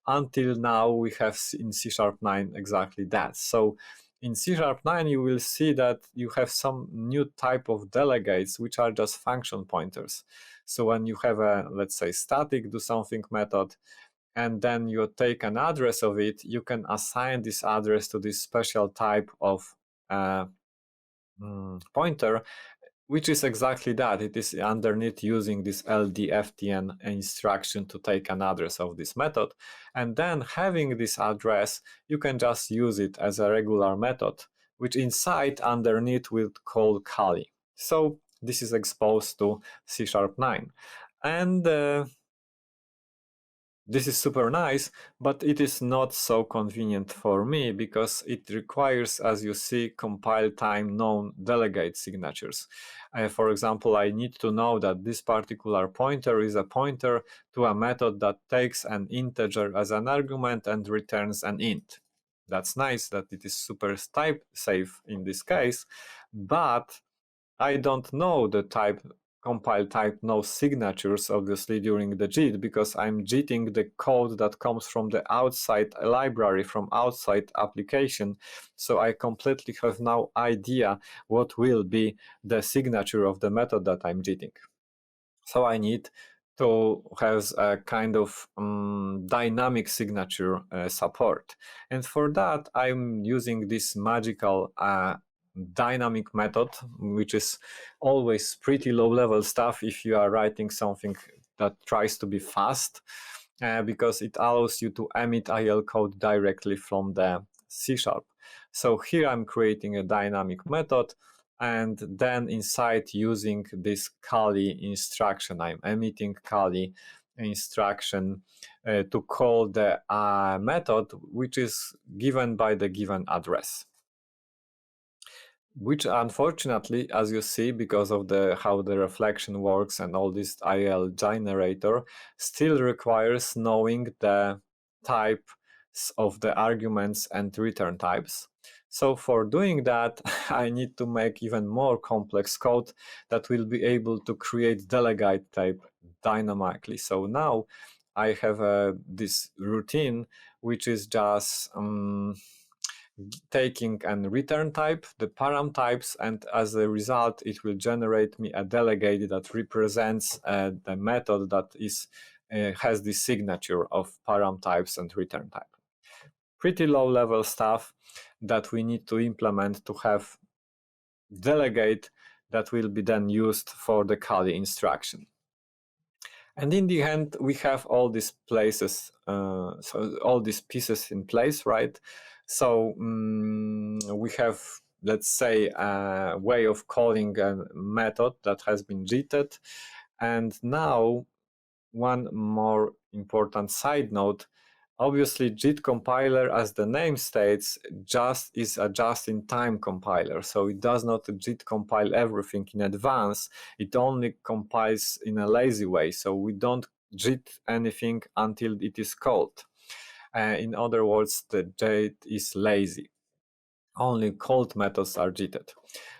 Until now, we have in C#9 exactly that. So in C#9, you will see that you have some new type of delegates, which are just function pointers. So when you have a, let's say, static doSomething method, and then you take an address of it, you can assign this address to this special type of pointer, which is exactly that. It is underneath using this LDFTN instruction to take an address of this method. And then having this address, you can just use it as a regular method, which inside underneath will call Kali. So this is exposed to C#9. And this is super nice, but it is not so convenient for me because it requires, as you see, compile time known delegate signatures. For example, I need to know that this particular pointer is a pointer to a method that takes an integer as an argument and returns an int. That's nice that it is super type safe in this case, but I don't know the compile type no signatures, obviously, during the JIT, because I'm JITting the code that comes from the outside library, from outside application. So I completely have no idea what will be the signature of the method that I'm JITting. So I need to have a kind of dynamic signature support. And for that, I'm using this magical dynamic method, which is always pretty low level stuff if you are writing something that tries to be fast, because it allows you to emit IL code directly from the C#. So here I'm creating a dynamic method, and then inside using this Kali instruction, I'm emitting Kali instruction to call the method, which is given by the given address, which unfortunately, as you see, because of how the reflection works and all this IL generator, still requires knowing the types of the arguments and return types. So for doing that, I need to make even more complex code that will be able to create delegate type dynamically. So now I have this routine, which is just taking an return type, the param types, and as a result, it will generate me a delegate that represents the method that has the signature of param types and return type. Pretty low level stuff that we need to implement to have delegate that will be then used for the Kali instruction. And in the end, we have all these places, so all these pieces in place, right? So we have let's say, a way of calling a method that has been JITed. And now, one more important side note. Obviously, JIT compiler, as the name states, is a just-in-time compiler. So it does not JIT compile everything in advance. It only compiles in a lazy way. So we don't JIT anything until it is called. In other words, the JIT is lazy. Only called methods are JITed.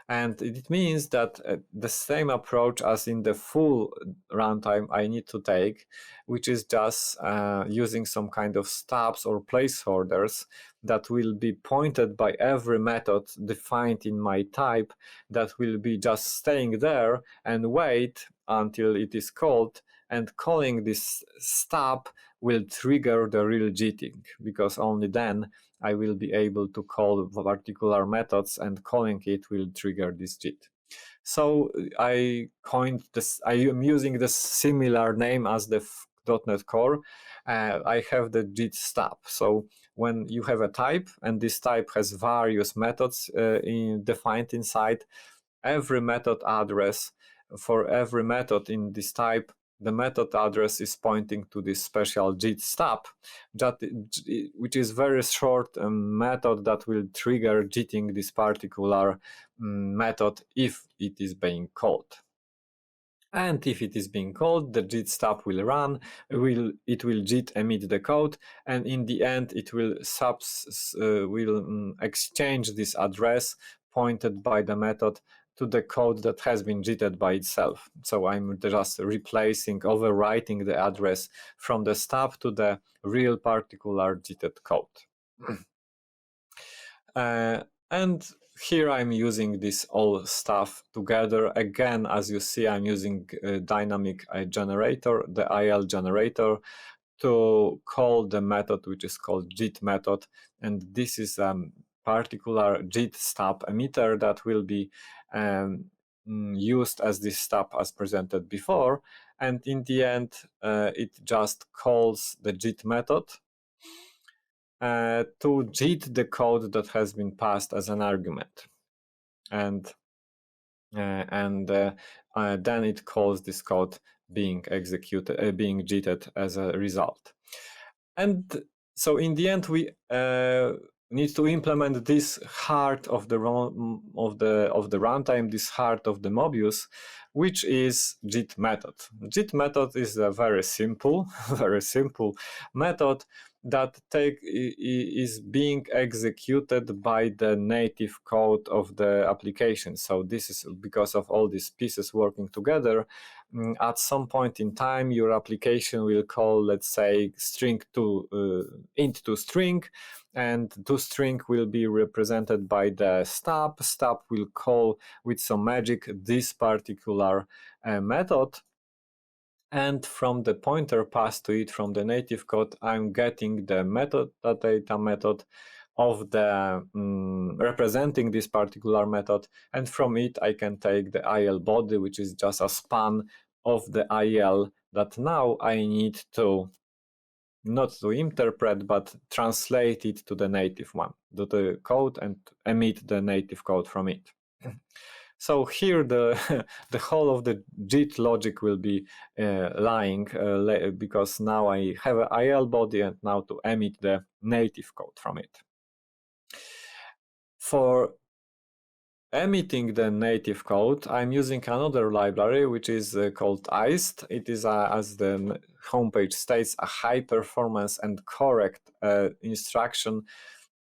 And it means that the same approach as in the full runtime I need to take, which is just using some kind of stubs or placeholders that will be pointed by every method defined in my type, that will be just staying there and wait until it is called, and calling this stub will trigger the real JITting, because only then I will be able to call particular methods, and calling it will trigger this JIT. So I coined this, I am using the similar name as the .NET Core. I have the JIT stub. So when you have a type and this type has various methods defined inside, every method address for every method in this type, the method address is pointing to this special JIT stub, which is very short method that will trigger JITting this particular method if it is being called. And if it is being called, the JIT stub will run, it will JIT emit the code, and in the end it will exchange this address pointed by the method to the code that has been JITed by itself. So I'm just replacing, overwriting the address from the stub to the real particular JITed code. And here I'm using this all stuff together. Again, as you see, I'm using a dynamic generator, the IL generator, to call the method which is called JIT method. And this is a particular JIT stub emitter that will be used as this stub as presented before. And in the end, it just calls the JIT method to JIT the code that has been passed as an argument, and then it calls this code being executed, being JITed as a result. And so in the end, we need to implement this heart of the runtime, this heart of the Mobius, which is JIT method. JIT method is a very simple method that is being executed by the native code of the application. So this is because of all these pieces working together. At some point in time, your application will call, let's say, string to int to string, and toString will be represented by the stub. Stub will call with some magic this particular method. And from the pointer passed to it from the native code, I'm getting the metadata method of the representing this particular method. And from it, I can take the IL body, which is just a span of the IL that now I need to not to interpret, but translate it to the native one, to the code, and emit the native code from it. So here the whole of the JIT logic will be lying because now I have an IL body and now to emit the native code from it. For emitting the native code, I'm using another library which is called Is. It is, as the homepage states, a high performance and correct instruction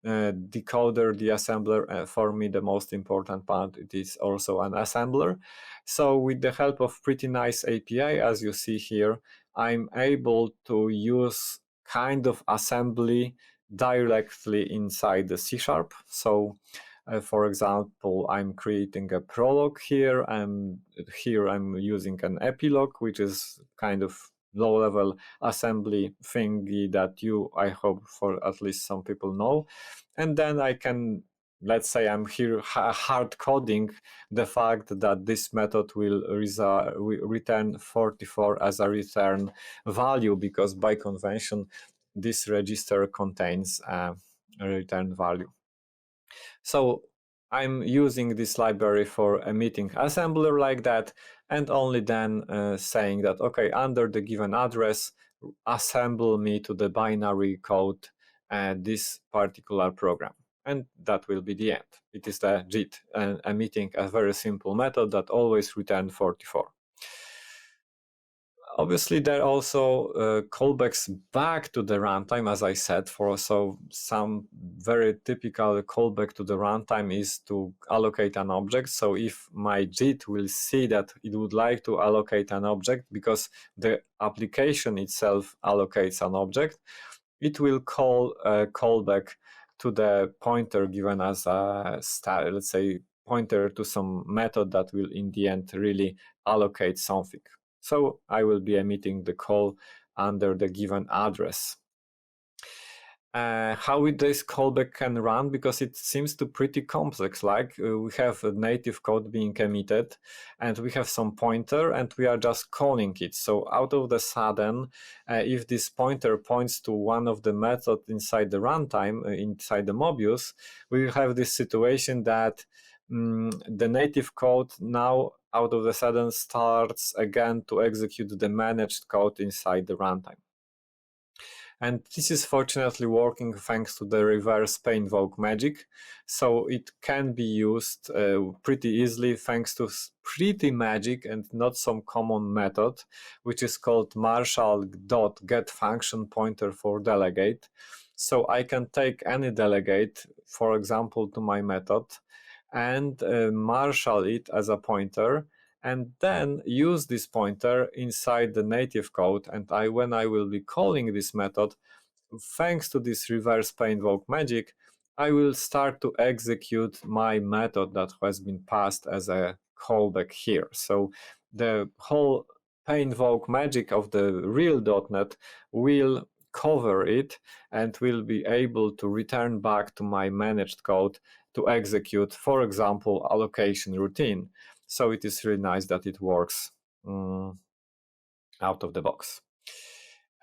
decoder, the assembler. For me, the most important part, it is also an assembler. So with the help of pretty nice API, as you see here, I'm able to use kind of assembly directly inside the C#. So for example, I'm creating a prologue here, and here I'm using an epilogue, which is kind of low-level assembly thingy that I hope for at least some people know. And then I can, let's say I'm here hard coding the fact that this method will return 44 as a return value, because by convention, this register contains a return value. So I'm using this library for emitting assembler like that, and only then saying that, okay, under the given address, assemble me to the binary code this particular program. And that will be the end. It is the JIT, emitting a very simple method that always returns 44. Obviously, there are also callbacks back to the runtime, as I said. For so some very typical callback to the runtime is to allocate an object. So if my JIT will see that it would like to allocate an object because the application itself allocates an object, it will call a callback to the pointer given as a let's say pointer to some method that will in the end really allocate something. So I will be emitting the call under the given address. How this callback can run, because it seems to pretty complex. Like we have a native code being emitted, and we have some pointer, and we are just calling it. So out of the sudden, if this pointer points to one of the methods inside the runtime, inside the Mobius, we will have this situation that the native code now out of the sudden starts again to execute the managed code inside the runtime. And this is fortunately working thanks to the reverse pay-invoke magic. So it can be used pretty easily thanks to pretty magic and not some common method, which is called marshal.getFunction pointer for delegate. So I can take any delegate, for example, to my method, and marshal it as a pointer, and then use this pointer inside the native code. And when I will be calling this method, thanks to this reverse pay-invoke magic, I will start to execute my method that has been passed as a callback here. So the whole pay-invoke magic of the real .NET will cover it and will be able to return back to my managed code to execute, for example, allocation routine. So it is really nice that it works out of the box.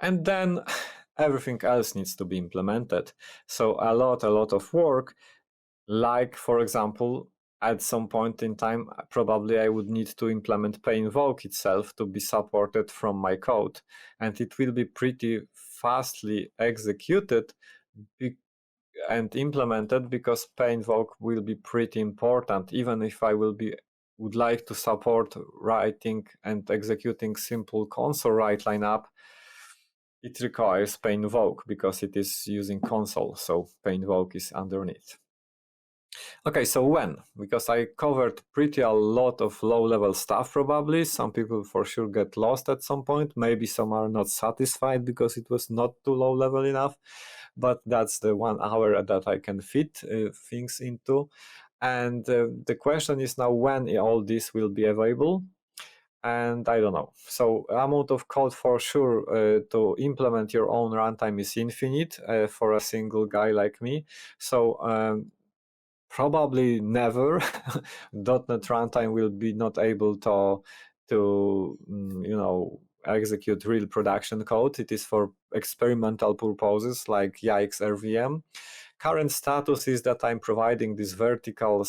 And then everything else needs to be implemented. So a lot of work, like, for example, at some point in time, probably I would need to implement pay-invoke itself to be supported from my code. And it will be pretty fastly executed and implemented because pay-invoke will be pretty important, even if I would like to support writing and executing simple console write line app. It requires pay-invoke because it is using console, so pay-invoke is underneath. Okay, so when? Because I covered pretty a lot of low-level stuff probably. Some people for sure get lost at some point. Maybe some are not satisfied because it was not too low-level enough. But that's the 1 hour that I can fit things into. And the question is now when all this will be available. And I don't know. So amount of code for sure to implement your own runtime is infinite for a single guy like me. So probably never .NET runtime will be not able to execute real production code. It is for experimental purposes like Yikes RVM. Current status is that I'm providing this vertical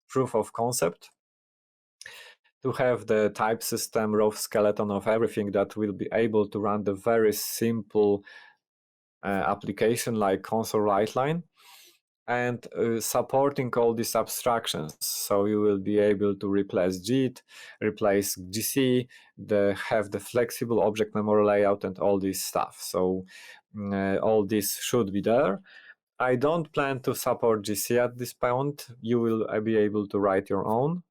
proof of concept to have the type system rough skeleton of everything that will be able to run the very simple application like console write line, and supporting all these abstractions. So you will be able to replace JIT, replace GC, have the flexible object memory layout and all this stuff. So all this should be there. I don't plan to support GC at this point. You will be able to write your own.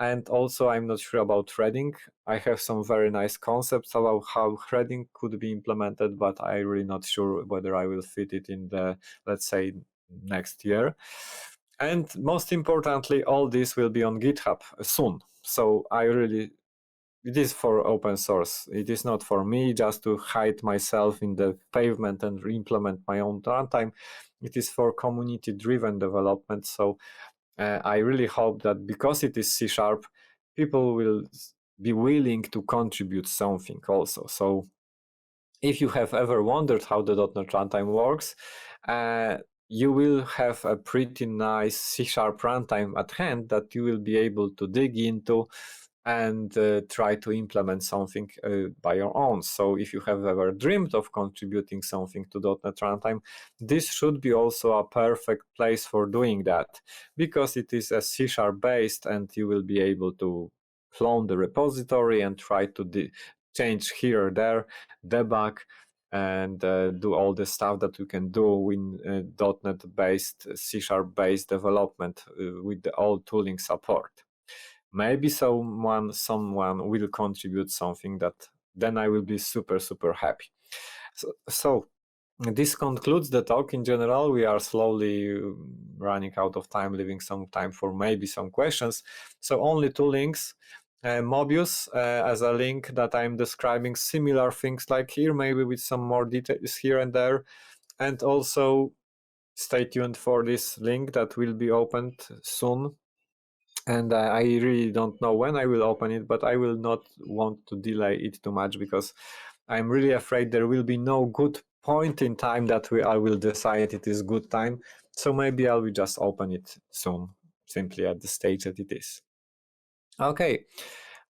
And also, I'm not sure about threading. I have some very nice concepts about how threading could be implemented, but I'm really not sure whether I will fit it in the, let's say, next year. And most importantly, all this will be on GitHub soon. So it is for open source. It is not for me just to hide myself in the pavement and implement my own runtime. It is for community-driven development. So I really hope that because it is C#, people will be willing to contribute something also. So if you have ever wondered how the .NET runtime works, you will have a pretty nice C# runtime at hand that you will be able to dig into and try to implement something by your own. So if you have ever dreamed of contributing something to .NET Runtime, this should be also a perfect place for doing that, because it is a C# based and you will be able to clone the repository and try to change here or there, debug, and do all the stuff that you can do in .NET based, C# based development with the old tooling support. Maybe someone will contribute something that then I will be super happy. So this concludes the talk. In general, we are slowly running out of time, leaving some time for maybe some questions. So only two links. Mobius as a link that I'm describing similar things like here, maybe with some more details here and there. And also stay tuned for this link that will be opened soon. And I really don't know when I will open it, but I will not want to delay it too much, because I'm really afraid there will be no good point in time that I will decide it is good time. So maybe I will just open it soon, simply at the stage that it is. Okay,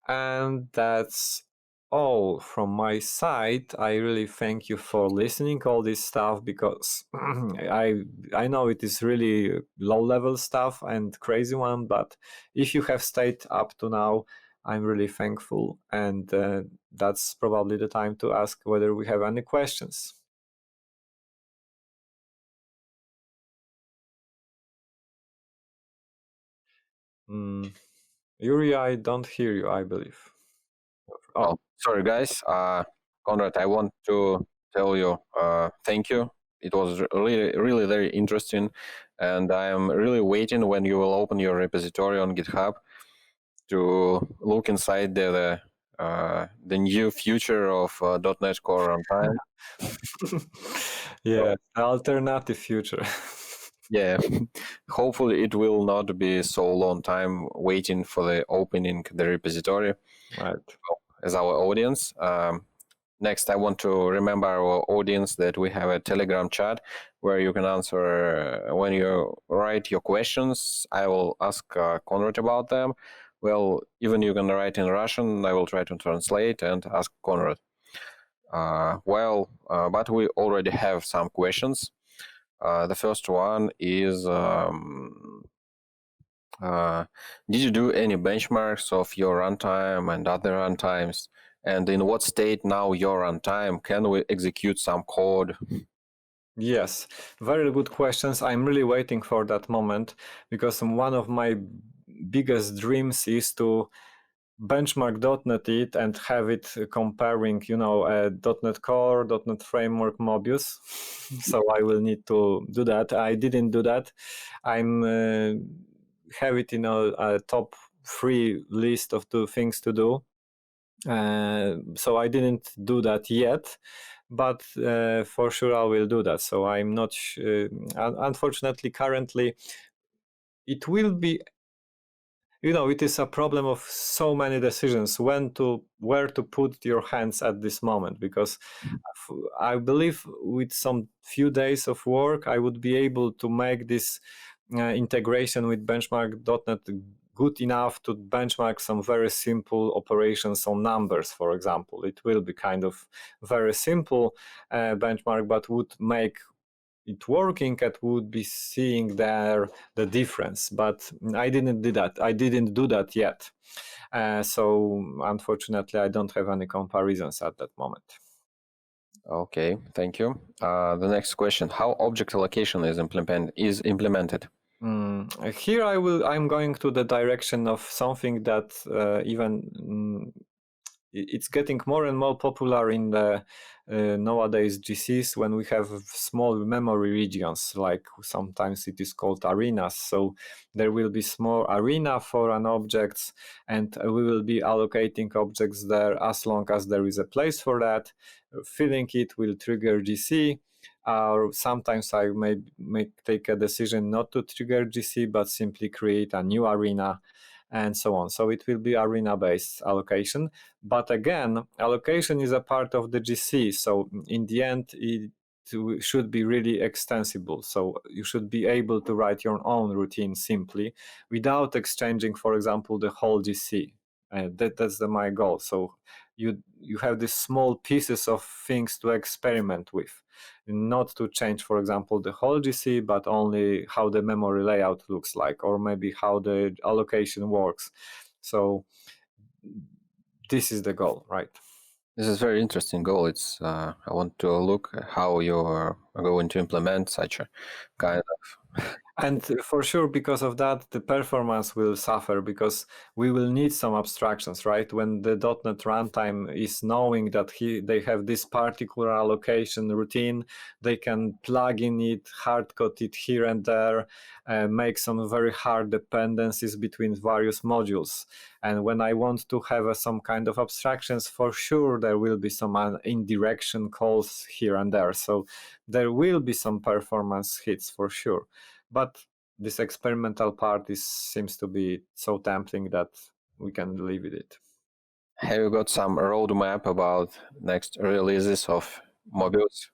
and that's all from my side. I really thank you for listening all this stuff, because I know it is really low level stuff and crazy one, but if you have stayed up to now, I'm really thankful, and that's probably the time to ask whether we have any questions. Yuri, I don't hear you, I believe. Oh, sorry, guys. Konrad, I want to tell you thank you. It was really very interesting, and I am really waiting when you will open your repository on GitHub to look inside the new future of .NET Core Runtime. Yeah, alternative future. Yeah, hopefully it will not be so long time waiting for the opening the repository. Right. As our audience. Next, I want to remember our audience that we have a Telegram chat where you can answer when you write your questions. I will ask Konrad about them. Well, even you can write in Russian. I will try to translate and ask Konrad. But we already have some questions. The first one is, did you do any benchmarks of your runtime and other runtimes? And in what state now your runtime? Can we execute some code? Yes, very good questions. I'm really waiting for that moment, because one of my biggest dreams is to benchmark .NET it and have it comparing, .NET Core, .NET Framework, Mobius. So I will need to do that. I didn't do that. I'm have it in a top 3 list of 2 things to do. So I didn't do that yet, but for sure I will do that. So I'm not, unfortunately, currently, it will be, it is a problem of so many decisions where to put your hands at this moment, because I believe with some few days of work, I would be able to make this integration with benchmark.net good enough to benchmark some very simple operations on numbers, for example. It will be kind of very simple benchmark, but would make it working and would be seeing there the difference. But I didn't do that yet. So unfortunately, I don't have any comparisons at that moment. Okay, thank you. The next question: how object allocation is implemented? Here I'm going to the direction of something that it's getting more and more popular in the nowadays GCs, when we have small memory regions, like sometimes it is called arenas. So there will be small arena for an object, and we will be allocating objects there as long as there is a place for that. Filling it will trigger GC. Or sometimes I may take a decision not to trigger GC, but simply create a new arena, and so on. So it will be arena-based allocation. But again, allocation is a part of the GC. So in the end, it should be really extensible. So you should be able to write your own routine simply without exchanging, for example, the whole GC. That's my goal. So you have these small pieces of things to experiment with, not to change, for example, the whole GC, but only how the memory layout looks like, or maybe how the allocation works. So this is the goal, right? This is a very interesting goal. It's I want to look at how you're going to implement such a kind of. And for sure, because of that, the performance will suffer because we will need some abstractions, right? When the .NET runtime is knowing that they have this particular allocation routine, they can plug in it, hard code it here and there, make some very hard dependencies between various modules. And when I want to have some kind of abstractions, for sure, there will be some indirection calls here and there. So there will be some performance hits for sure. But this experimental part seems to be so tempting that we can live with it. Have you got some roadmap about next releases of Mobius?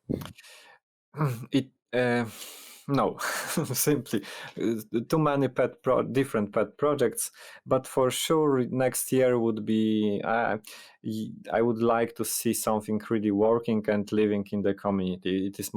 No, simply too many different pet projects. But for sure, next year would be. I would like to see something really working and living in the community. It is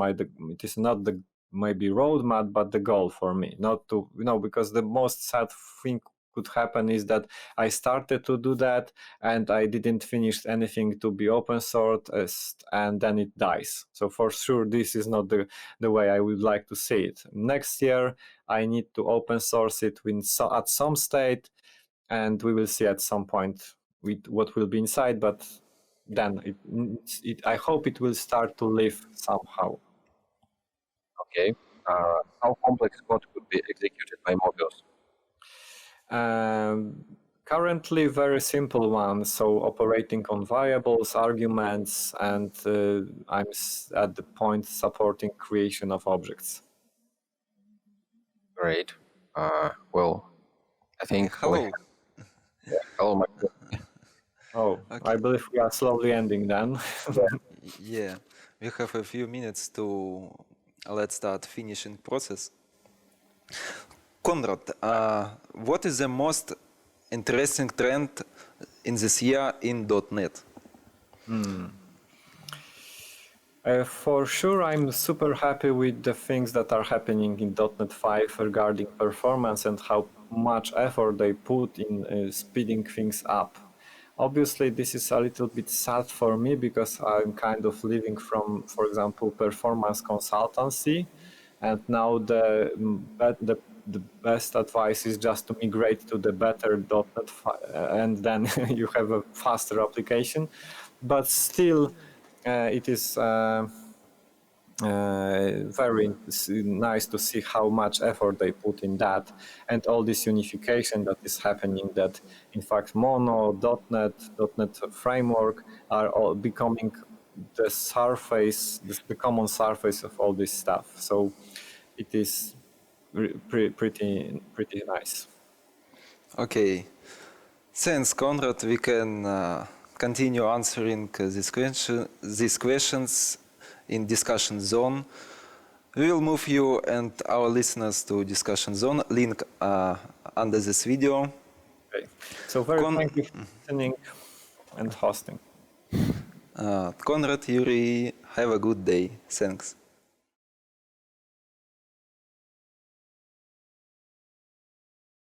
not the maybe roadmap, but the goal for me. Not to because the most sad thing could happen is that I started to do that and I didn't finish anything to be open source, and then it dies. So for sure, this is not the way I would like to see it. Next year, I need to open source it at some state, and we will see at some point with what will be inside. But then I hope it will start to live somehow. Okay. How complex code could be executed by Mobius? Currently, very simple one. So operating on variables, arguments, and I'm at the point supporting creation of objects. Great. Well, I think. Hello. Hello, my. Oh, Okay. I believe we are slowly ending then. Yeah, we have a few minutes to let's start finishing process. Konrad, what is the most interesting trend in this year in .NET? For sure, I'm super happy with the things that are happening in .NET 5 regarding performance and how much effort they put in speeding things up. Obviously, this is a little bit sad for me because I'm kind of living from, for example, performance consultancy, and now the best advice is just to migrate to the better .NET, and then you have a faster application. But still, it is very nice to see how much effort they put in that, and all this unification that is happening, that in fact Mono, .NET framework are all becoming the surface, the common surface of all this stuff. So it is pretty nice. Okay, thanks, Konrad. We can continue answering these questions in discussion zone. We will move you and our listeners to discussion zone. Link under this video. Okay. So thank you for listening and hosting. Konrad, Yuri, have a good day. Thanks.